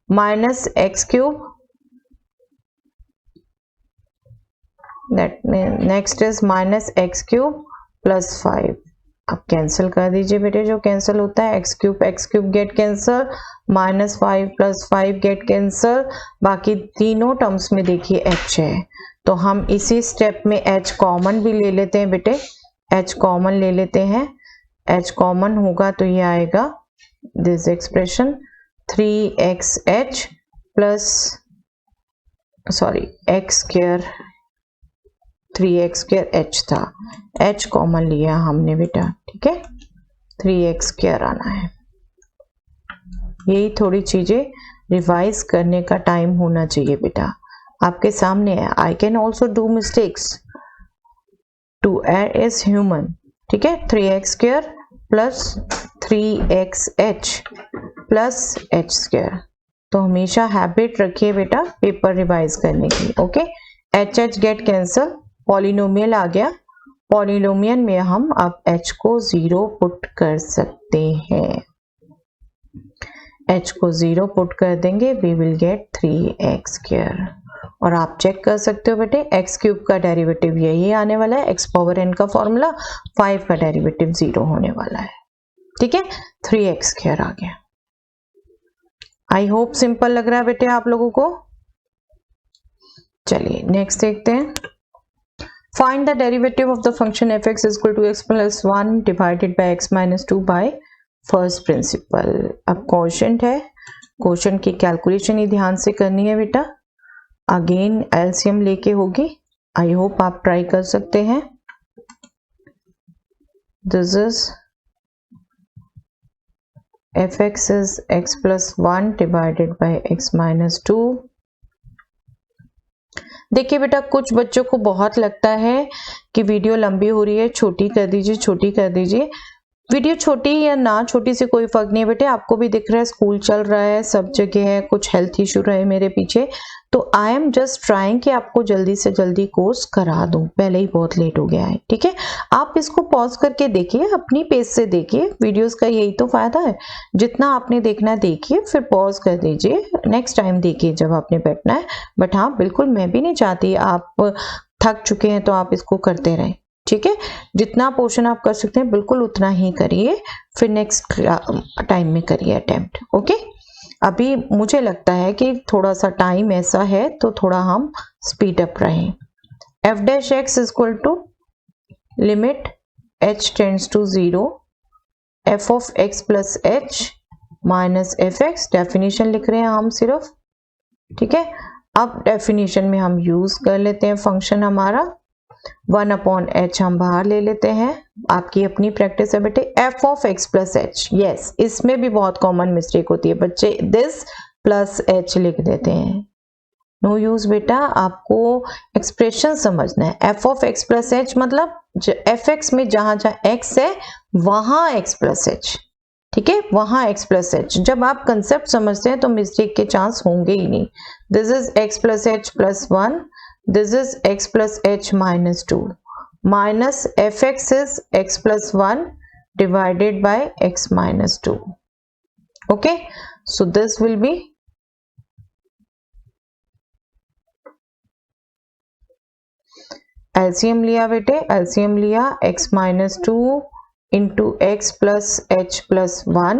minus x cube, that next is minus x cube plus 5। अब कैंसिल कर दीजिए बेटे, जो कैंसिल होता है x cube gate cancel, minus 5 plus 5 get cancel, बाकी तीनों टर्म्स में देखिए h है, तो हम इसी स्टेप में h कॉमन भी ले लेते हैं बेटे, h कॉमन ले लेते हैं, h कॉमन होगा तो ये आएगा this expression 3xh plus sorry x square 3x square h था, h कॉमन लिया हमने बेटा, ठीक है, 3x स्क्वायर आना है। यही थोड़ी चीजें रिवाइज करने का टाइम होना चाहिए बेटा, आपके सामने है। I can also do mistakes, to err is human, ठीक है। 3x स्क्वायर प्लस 3xh प्लस h स्क्वायर, तो हमेशा हैबिट रखिए बेटा पेपर रिवाइज करने की, okay. h get cancel, polynomial आ गया, पॉलिनोमियल में हम अब h को 0 पुट कर सकते हैं, h को 0 पुट कर देंगे, we will get 3x square. और आप चेक कर सकते हो बेटे एक्स क्यूब का डेरिवेटिव यही आने वाला है, एक्स पावर एन का फॉर्मूला, 5 का डेरिवेटिव 0 होने वाला है। ठीक है, 3x² आ गया। आई होप सिंपल लग रहा है बेटे आप लोगों को। चलिए नेक्स्ट देखते हैं। Find the derivative of the function f(x) is equal to x plus 1 divided by x minus 2 by first principle. अब क्वोशंट है, क्वोशंट की कैलकुलेशन ही ध्यान से करनी है बेटा। अगेन एलसीएम लेके होगी। आई होप आप ट्राई कर सकते हैं। This is f(x) is x plus 1 divided by x minus 2। देखिए बेटा कुछ बच्चों को बहुत लगता है कि वीडियो लंबी हो रही है, छोटी कर दीजिए, छोटी कर दीजिए। वीडियो छोटी या ना छोटी से कोई फर्क नहीं है बेटे, आपको भी दिख रहा है स्कूल चल रहा है, सब जगह है, कुछ हेल्थ इशू रहे मेरे पीछे, तो आई एम जस्ट ट्राइंग कि आपको जल्दी से जल्दी कोर्स करा दूं, पहले ही बहुत लेट हो गया है। ठीक है, आप इसको पॉज करके देखिए, अपनी पेज से देखिए, वीडियोस का यही तो फायदा है। जितना आपने देखना है देखिए, फिर पॉज कर दीजिए, नेक्स्ट टाइम देखिए जब आपने बैठना है। बट हाँ बिल्कुल, मैं भी नहीं चाहती आप थक चुके हैं तो आप इसको करते रहें। ठीक है, जितना पोर्शन आप कर सकते हैं बिल्कुल उतना ही करिए, फिर नेक्स्ट टाइम में करिए अटेम्प्ट। ओके, अभी मुझे लगता है कि थोड़ा सा टाइम ऐसा है तो थोड़ा हम स्पीड अप रहें। f(x) is equal to limit h tends to 0 f of x plus h minus fx, definition लिख रहे हैं हम सिर्फ। ठीक है, अब डेफिनेशन में हम यूज कर लेते हैं फंक्शन हमारा 1/h हम बाहर ले लेते हैं, आपकी अपनी प्रैक्टिस है बेटे। f of x plus h, yes इसमें भी बहुत कॉमन मिस्टेक होती है बच्चे, दिस प्लस h लिख देते हैं। नो यूज बेटा, आपको एक्सप्रेशन समझना है। f of x plus h मतलब fx में जहां जहां x है वहां x plus h। ठीक है, वहां x plus h। जब आप कंसेप्ट समझते हैं तो मिस्टेक के चांस होंगे ही नहीं। This is x plus h plus 1, this is x plus h minus 2 minus fx is x plus 1 divided by x minus 2. Okay, so this will be LCM लिया बेटे, LCM लिया x minus 2 into x plus h plus 1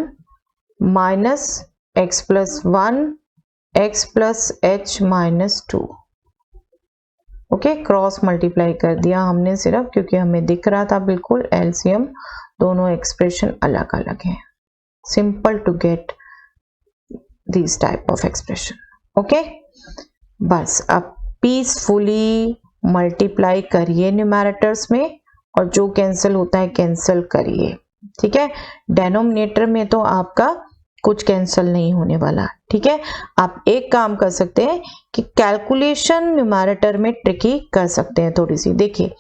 minus x plus 1 x plus h minus 2। Okay, cross multiply कर दिया हमने सिर्फ, क्योंकि हमें दिख रहा था बिल्कुल एलसीएम दोनों एक्सप्रेशन अलग अलग हैं। Simple to get this type of expression. Okay, बस अब पीसफुली मल्टीप्लाई करिए न्यूमैरेटर्स में, और जो कैंसिल होता है कैंसिल करिए। ठीक है, डेनोमिनेटर में तो आपका कुछ कैंसिल नहीं होने वाला। ठीक है, आप एक काम कर सकते हैं कि कैलकुलेशन न्यूमैरेटर में ट्रिकी कर सकते हैं थोड़ी सी। देखिए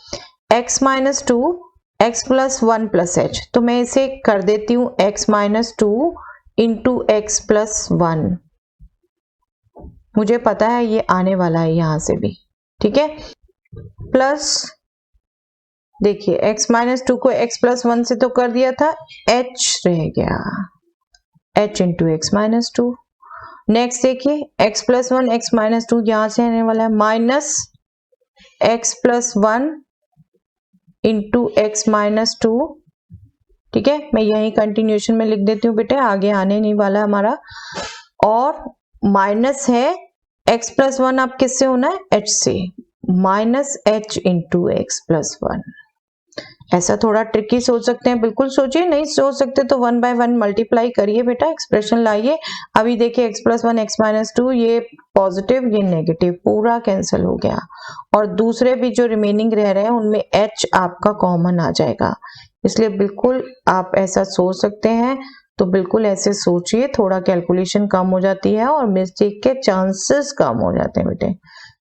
x minus 2 x plus 1 plus h, तो मैं इसे कर देती हूँ x minus 2 into x plus 1। मुझे पता है ये आने वाला है यहां से भी। ठीक है, प्लस देखिए x माइनस 2 को x प्लस 1 से तो कर दिया था, h रह गया, h into x minus 2। Next देखिए x प्लस 1 x माइनस 2 यहां से आने वाला है, minus x plus 1 into x minus 2। ठीक है, मैं यही कंटिन्यूशन में लिख देती हूँ बेटे, आगे आने नहीं वाला हमारा। और माइनस है x प्लस 1 अब किससे होना है, h से, minus h into x plus 1। ऐसा थोड़ा ट्रिकी सोच सकते हैं, बिल्कुल सोचिए, नहीं सोच सकते तो 1 बाय 1 मल्टीप्लाई करिए बेटा, एक्सप्रेशन लाइए। अभी देखिए x प्लस 1 x माइनस 2, ये पॉजिटिव ये नेगेटिव पूरा कैंसिल हो गया, और दूसरे भी जो रिमेनिंग रह रहे हैं उनमें h आपका कॉमन आ जाएगा। इसलिए बिल्कुल आप ऐसा सोच सकते हैं, तो बिल्कुल ऐसे सोचिए, थोड़ा कैलकुलेशन कम हो जाती है और मिस्टेक के चांसेस कम हो जाते हैं बेटे।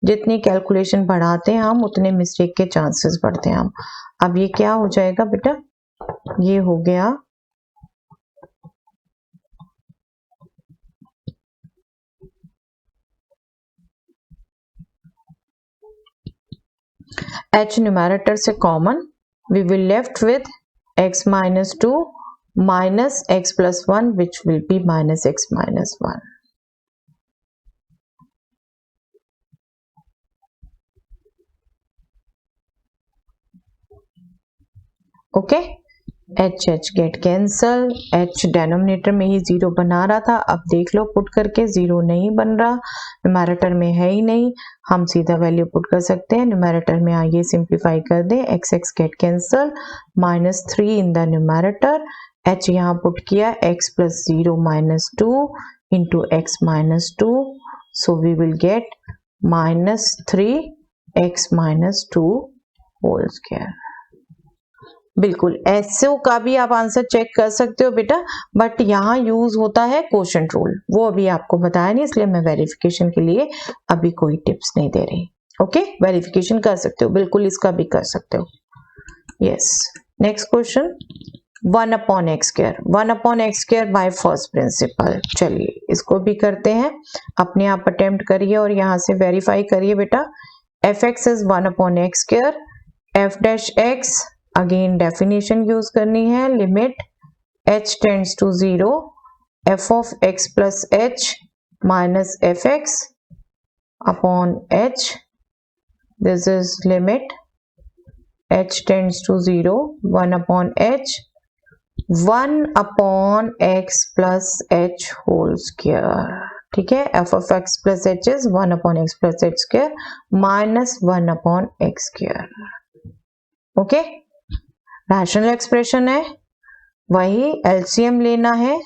जितनी कैलकुलेशन बढ़ाते हैं हम उतने मिस्टेक के चांसेस बढ़ते हैं हम। अब ये क्या हो जाएगा बेटा, ये हो गया h न्यूमैरेटर से common, we will left with x minus 2 minus x plus 1 which will be minus x minus 1। Okay, H H get cancel, H denominator में ही 0 बना रहा था, अब देख लो पुट करके 0 नहीं बन रहा, न्यूमैरेटर में है ही नहीं, हम सीधा वैल्यू पुट कर सकते हैं, न्यूमैरेटर में आइए सिंप्लीफाई कर दें, x x get cancel, -3 in the numerator, H यहाँ पुट किया, x plus 0 -2 into x -2, so we will get -3x -2 whole square. बिल्कुल एसओ का भी आप आंसर चेक कर सकते हो बेटा, बट यहाँ यूज होता है क्वोशंट रूल, वो अभी आपको बताया नहीं, इसलिए मैं वेरिफिकेशन के लिए अभी कोई टिप्स नहीं दे रही। ओके, वेरिफिकेशन कर सकते हो, बिल्कुल इसका भी कर सकते हो। Yes, next question, 1/x², 1/x² bye first principal. चलिए इसको भी करते हैं, अपने आप अटेम्प्ट करिए और यहाँ से वेरीफाई करिए बेटा। f(x) is 1/x², f'(x) again definition use करनी है, limit h tends to 0, f(x plus h minus f(x) upon h, this is limit h tends to 0, 1/h, 1/x plus h whole square। ठीक है, f(x plus h) is 1/x plus h square minus 1/x²। Okay, rational expression है, वही LCM लेना है,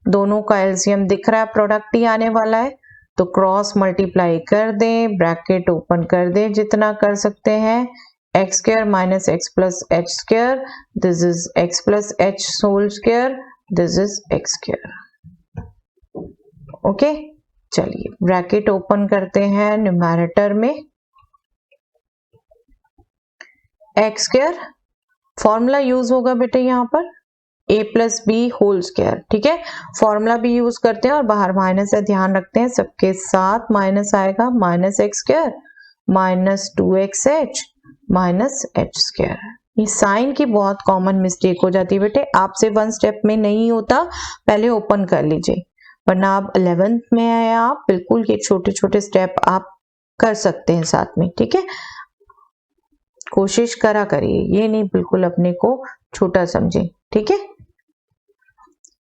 दोनों का LCM दिख रहा है, प्रोडक्ट ही आने वाला है, तो क्रॉस मल्टीप्लाई कर दें, ब्रैकेट ओपन कर दें जितना कर सकते हैं, x² minus x plus h², this is x plus h whole square, this is x²। Okay, चलिए ब्रैकेट ओपन करते हैं न्यूमैरेटर में, x², फॉर्मूला यूज होगा बेटे यहाँ पर a plus B whole square. ठीक है, फॉर्मूला भी यूज करते हैं और बाहर माइनस है, ध्यान रखते हैं, सबके साथ माइनस आएगा, -x² -2xh -h²। ये साइन की बहुत कॉमन मिस्टेक हो जाती है बेटे, आपसे 1 स्टेप में नहीं होता, पहले ओपन कर लीजिए, वरना आप 11th में आए, आप बिल्कुल ये छोटे छोटे स्टेप आप कर सकते हैं साथ में। ठीक है, कोशिश करा करिए, ये नहीं बिल्कुल अपने को छोटा समझे। ठीक है,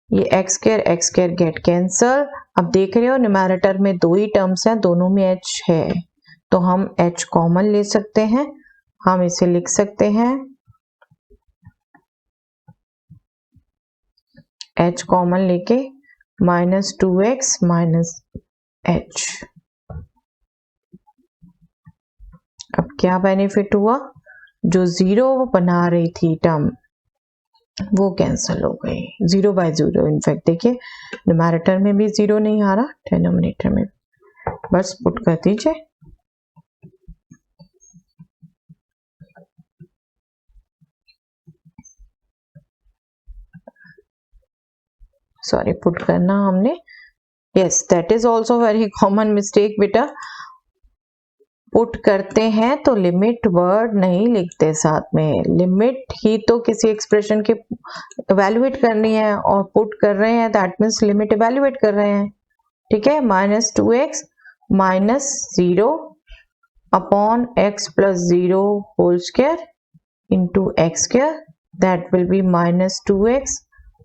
ये x² गेट कैंसल, अब देख रहे हो न्यूमैरेटर में 2 ही टर्म्स हैं, दोनों में h है, तो हम h कॉमन ले सकते हैं, हम इसे लिख सकते हैं h कॉमन लेके -2x -h। अब क्या बेनिफिट हुआ, जो 0 बना रही थी टर्म वो कैंसल हो गई, 0/0। इनफैक्ट देखिए न्यूमैरेटर में भी 0 नहीं आ रहा, डिनोमिनेटर में बस पुट कर दीजिए, सॉरी पुट करना हमने, yes that is also very common mistake बेटा, पुट करते हैं तो लिमिट वर्ड नहीं लिखते साथ में, लिमिट ही तो किसी एक्सप्रेशन के इवैल्यूएट करनी है और पुट कर रहे हैं, दैट मीन्स लिमिट इवैल्यूएट कर रहे हैं। ठीक है, -2x -0 upon x plus 0 whole square into x², that will be -2x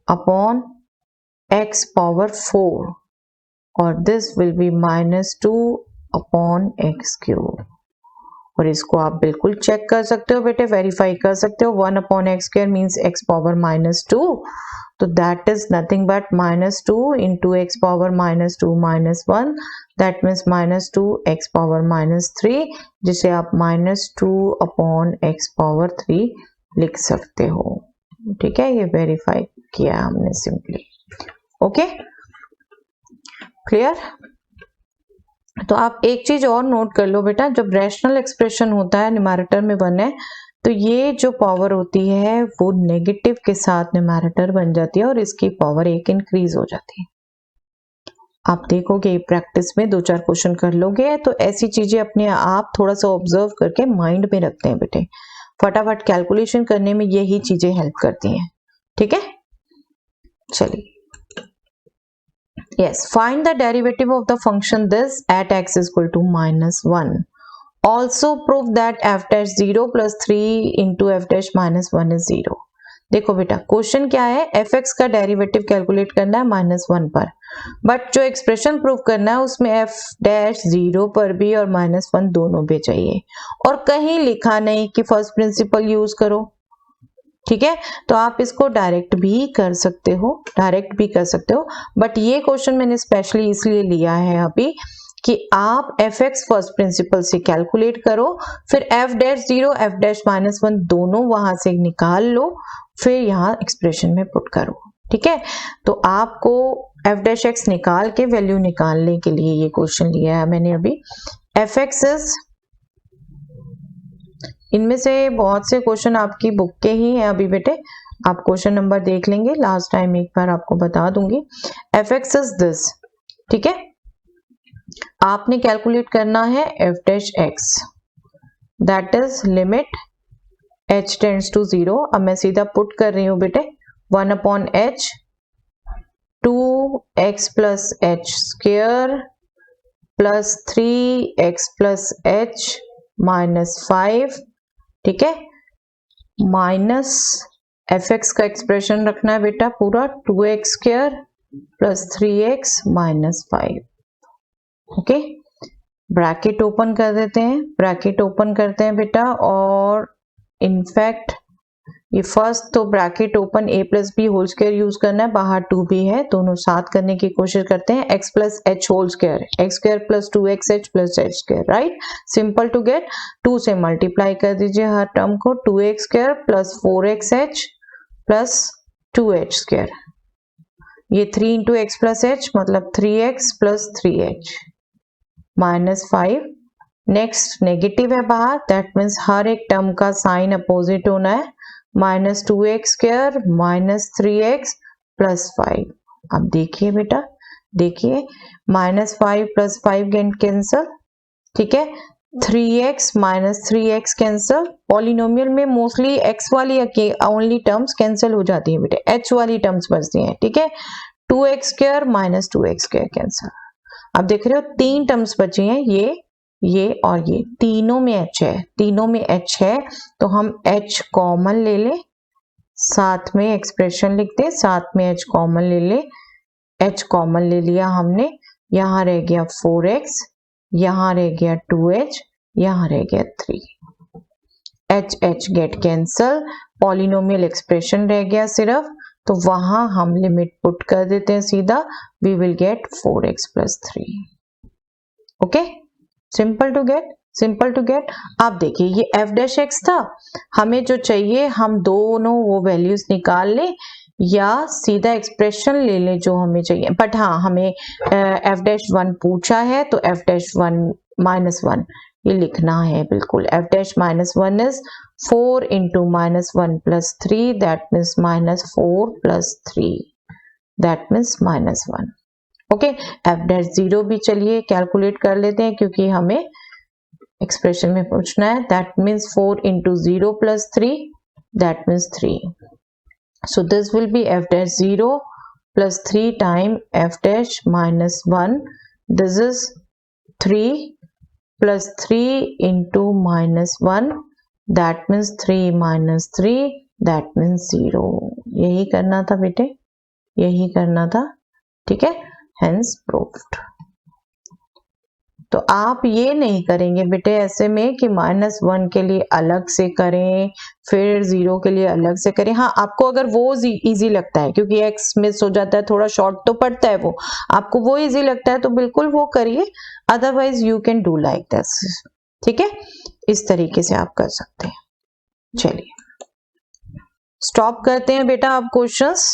upon x power 4, और this will be -2 upon x³। और इसको आप बिल्कुल चेक कर सकते हो बेटे, वेरीफाई कर सकते हो, 1/x² मीन्स x पावर -2, तो that is nothing but -2 into x power -2 -1, that means -2 x power -3, जिसे आप -2 अपॉन x पावर 3 लिख सकते हो। ठीक है, ये वेरीफाई किया हमने सिंपली। Okay, clear? तो आप एक चीज और नोट कर लो बेटा, जब रैशनल एक्सप्रेशन होता है, न्यूमैरेटर में 1 है, तो ये जो पावर होती है वो नेगेटिव के साथ न्यूमैरेटर बन जाती है और इसकी पावर 1 इंक्रीज हो जाती है। आप देखोगे प्रैक्टिस में 2-4 क्वेश्चन कर लोगे, तो ऐसी चीजें अपने आप थोड़ा सा ऑब्जर्व करके माइंड में रखते हैं बेटे, फटाफट कैलकुलेशन करने में यही चीजें हेल्प करती हैं। ठीक है, चलिए, yes, find the derivative of the function this at x is equal to -1, also prove that f dash 0 plus 3 into f dash -1 is 0। देखो बेटा क्वेश्चन क्या है, एफ एक्स का डेरिवेटिव कैलकुलेट करना है -1 पर, बट जो एक्सप्रेशन प्रूव करना है उसमें एफ डैश 0 पर भी और -1 दोनों पे चाहिए, और कहीं लिखा नहीं कि फर्स्ट प्रिंसिपल यूज करो। ठीक है, तो आप इसको डायरेक्ट भी कर सकते हो, बट ये क्वेश्चन मैंने स्पेशली इसलिए लिया है अभी कि आप एफ एक्स फर्स्ट प्रिंसिपल से कैलकुलेट करो, फिर एफ डैश 0 एफ डैश -1 दोनों वहां से निकाल लो, फिर यहाँ एक्सप्रेशन में पुट करो। ठीक है, तो आपको एफ डैश एक्स निकाल के वैल्यू निकालने के लिए ये क्वेश्चन लिया है मैंने अभी। एफ एक्स इज, इनमें से बहुत से क्वेश्चन आपकी बुक के ही हैं अभी बेटे, आप क्वेश्चन नंबर देख लेंगे, लास्ट टाइम एक बार आपको बता दूंगी। एफ एक्स इज दिस, ठीक है, आपने कैलकुलेट करना है F dash x, that is limit h tends to 0। अब मैं सीधा पुट कर रही हूं बेटे, 1/h 2x plus h square plus 3x plus h -5, ठीक है, माइनस एफ एक्स का एक्सप्रेशन रखना है बेटा पूरा, 2x square plus 3x -5। Okay, bracket open कर देते हैं, ब्रैकेट ओपन करते हैं बेटा, और इनफैक्ट ये फर्स्ट तो bracket open a plus B whole square use करना है, बाहर 2b है, दोनों साथ करने की कोशिश करते हैं, x plus h whole square, x square plus 2xh plus h square, right, simple to get. 2 से मल्टीप्लाई कर दीजिए हर टर्म को, 2x square plus 4xh plus 2h square, ये 3 इंटू एक्स प्लस h मतलब 3x plus 3h -5। Next negative है बाहर, that means हर एक term का साइन अपोजिट होना है, -2x स्क्वायर -3x प्लस 5। अब देखिए बेटा, देखिए -5 प्लस 5 कैंसल, ठीक है, 3x -3x कैंसल, पॉलिनोमियल में मोस्टली x वाली ओनली टर्म्स कैंसिल हो जाती है बेटे, h वाली टर्म्स बचती हैं, ठीक है, 2x square -2x square cancel. अब देख रहे हो 3 टर्म्स बची हैं, ये और ये, तीनों में h है, तीनों में h है, तो हम h कॉमन ले ले, साथ में एक्सप्रेशन लिखते, साथ में h कॉमन ले ले, h कॉमन ले लिया हमने, यहाँ रह गया 4x, यहाँ रह गया 2h, यहाँ रह गया 3, h get cancel, polynomial expression रह गया सिर्फ, तो वहां हम लिमिट पुट कर देते हैं सीधा, we will get 4x plus 3। Okay, simple to get, simple to get. आप देखिए ये एफ डैश एक्स था, हमें जो चाहिए हम दोनों वो वैल्यूज निकाल लें या सीधा एक्सप्रेशन ले लें जो हमें चाहिए, बट हाँ हमें एफ डैश 1 पूछा है तो एफ डैश 1 -1 ये लिखना है बिल्कुल। F dash -1 is 4 into -1 plus 3, that means -4 plus 3, that means -1। Okay, F dash 0 भी चलिए कैलकुलेट कर लेते हैं क्योंकि हमें एक्सप्रेशन में पूछना है, that means 4 into 0 plus 3, that means 3। So this will be f dash 0 plus 3 time f dash minus 1. This is 3 plus 3 into minus 1. That means 3 minus 3. That means 0. यही करना था बेटे, यही करना था, ठीक है, hence proved। तो आप ये नहीं करेंगे बेटे ऐसे में कि -1 के लिए अलग से करें फिर 0 के लिए अलग से करें। हाँ, आपको अगर वो इजी लगता है क्योंकि x मिस हो जाता है, थोड़ा शॉर्ट तो पड़ता है, वो आपको वो इजी लगता है तो बिल्कुल वो करिए, otherwise you can do like this, ठीक है, इस तरीके से आप कर सकते हैं। चलिए स्टॉप करते हैं बेटा अब क्वेश्चंस।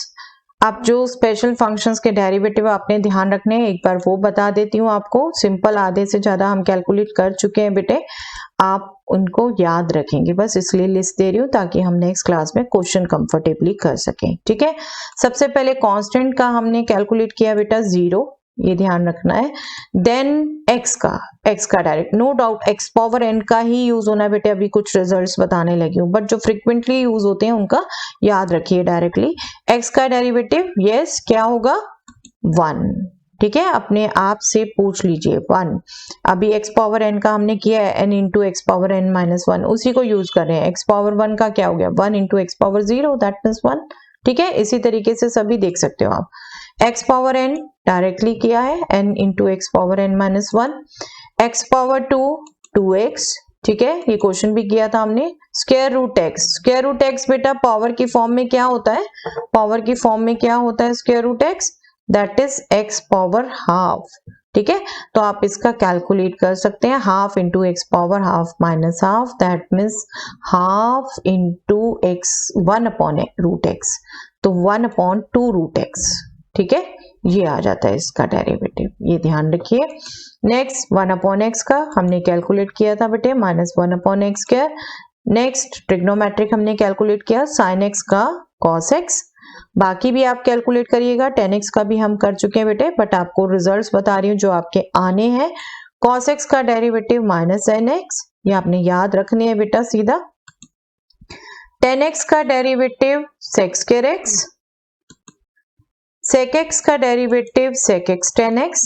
आप जो स्पेशल फंक्शंस के डेरिवेटिव आपने ध्यान रखने हैं, एक बार वो बता देती हूँ आपको। सिंपल आधे से ज्यादा हम कैलकुलेट कर चुके हैं बेटे, आप उनको याद रखेंगे, बस इसलिए लिस्ट दे रही हूँ ताकि हम नेक्स्ट क्लास में क्वेश्चन कंफर्टेबली कर सकें, ठीक है। सबसे पहले कांस्टेंट का हमने कैलकुलेट किया बेटा 0, ये ध्यान रखना है। देन x का direct, no doubt x power n का ही यूज होना है बेटे, अभी कुछ रिजल्ट्स बताने लगी हूँ, बट जो फ्रिक्वेंटली यूज होते हैं उनका याद रखिए डायरेक्टली। x का डेरिवेटिव, यस, क्या होगा 1, ठीक है, अपने आप से पूछ लीजिए 1। अभी x पावर n का हमने किया है n into x power n minus 1, उसी को यूज कर रहे हैं। x पावर 1 का क्या हो गया 1 into x power 0, that means 1। ठीक है, इसी तरीके से सभी देख सकते हो आप। x पावर n डायरेक्टली किया है n into x power n minus 1, x power 2 2x। ठीक है, ये क्वेश्चन भी किया था हमने। Square root x, square root x बेटा पावर की फॉर्म में क्या होता है, पावर की फॉर्म में क्या होता है square root x, that is x power half. ठीक है, तो आप इसका कैलकुलेट कर सकते हैं, half into x power half minus half, that means half into x 1 upon root x, तो 1 अपॉन 2 रूट एक्स। ठीक है, ये आ जाता है इसका डेरिवेटिव, ये ध्यान रखिए। नेक्स्ट 1 अपॉन एक्स का हमने कैलकुलेट किया था बेटे, minus 1 upon x square. Next trigonometric हमने कैलकुलेट किया, साइन एक्स का कॉस एक्स। बाकी भी आप कैलकुलेट करिएगा, टेन एक्स का भी हम कर चुके हैं बेटे, बट आपको रिजल्ट्स बता रही हूँ जो आपके आने हैं। कॉस एक्स का डेरिवेटिव माइनस साइन एक्स, ये आपने याद रखने है बेटा सीधा। टेन एक्स का derivative sec square x, sec x का derivative sec x tan x,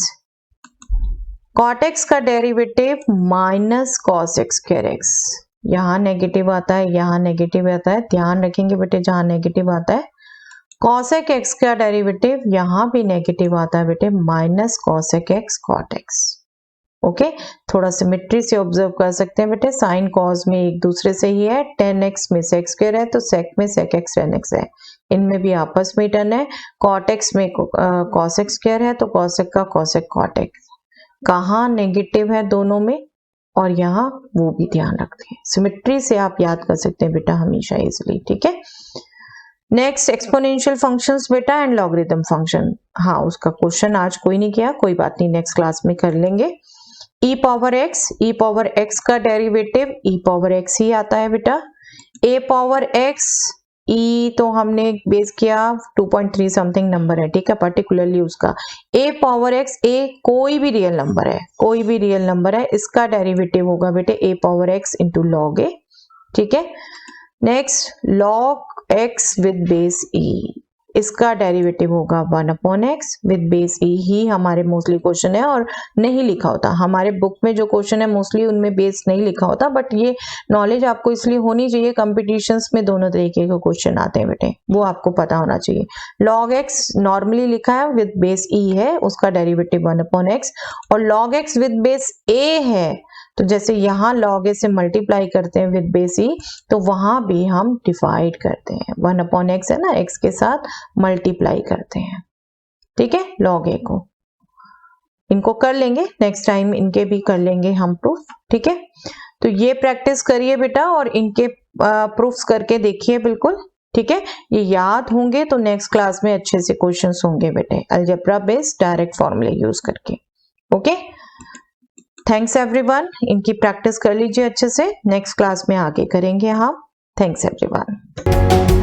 cot x का derivative minus cos x square x. यहाँ नेगेटिव आता है, यहाँ नेगेटिव आता है, ध्यान रखेंगे बेटे जहां नेगेटिव आता है। कॉसेक एक्स का डेरिवेटिव यहाँ भी नेगेटिव आता है बेटे, minus cosec x cot x. Okay, थोड़ा सिमेट्री से ऑब्जर्व कर सकते हैं बेटे, साइन कॉस में एक दूसरे से ही है, टेन एक्स में सेक स्क्वायर है तो सेक में सेक एक्स टेन एक्स है, इनमें भी आपस में टर्न है। कॉट एक्स में कॉसेक स्क्वायर है तो कॉसेक का कॉसेक कॉट एक्स, कहाँ नेगेटिव है दोनों में, और यहाँ वो भी ध्यान रखते हैं। सिमेट्री से आप याद कर सकते हैं बेटा हमेशा इजिली। ठीक है, नेक्स्ट एक्सपोनेंशियल फंक्शंस बेटा एंड लॉगरिथम फंक्शन। हाँ, उसका क्वेश्चन आज कोई नहीं किया, कोई बात नहीं, नेक्स्ट क्लास में कर लेंगे। e पावर x का डेरिवेटिव e पावर x ही आता है बेटा। a पावर x, e तो हमने बेस किया 2.3 समथिंग नंबर है, ठीक है, पर्टिकुलरली उसका। a पावर x, a कोई भी रियल नंबर है, कोई भी रियल नंबर है, इसका डेरिवेटिव होगा बेटे a power x into log a। ठीक है, next log x with base e, इसका डेरिवेटिव होगा 1 upon x with base e ही हमारे मोस्टली क्वेश्चन है, और नहीं लिखा होता हमारे बुक में जो क्वेश्चन है मोस्टली उनमें बेस नहीं लिखा होता, बट ये नॉलेज आपको इसलिए होनी चाहिए, कॉम्पिटिशन्स में दोनों तरीके के क्वेश्चन आते हैं बेटे, वो आपको पता होना चाहिए। log x नॉर्मली लिखा है विद बेस e है, उसका डेरिवेटिव 1 अपॉन एक्स, और log x with base a है, तो जैसे यहाँ log a से मल्टीप्लाई करते हैं विद बेस e, तो वहां भी हम डिवाइड करते हैं, 1 अपॉन एक्स है ना, x के साथ मल्टीप्लाई करते हैं। ठीक है, log a को, इनको कर लेंगे नेक्स्ट टाइम, इनके भी कर लेंगे हम प्रूफ। ठीक है, तो ये प्रैक्टिस करिए बेटा और इनके प्रूफ्स करके देखिए बिल्कुल। ठीक है, ये याद होंगे तो नेक्स्ट क्लास में अच्छे से क्वेश्चंस होंगे बेटे, अलजेब्रा बेस्ड डायरेक्ट फॉर्मूले यूज करके। ओके, थैंक्स एवरीवन, इनकी प्रैक्टिस कर लीजिए अच्छे से, नेक्स्ट क्लास में आगे करेंगे हम। Thanks everyone.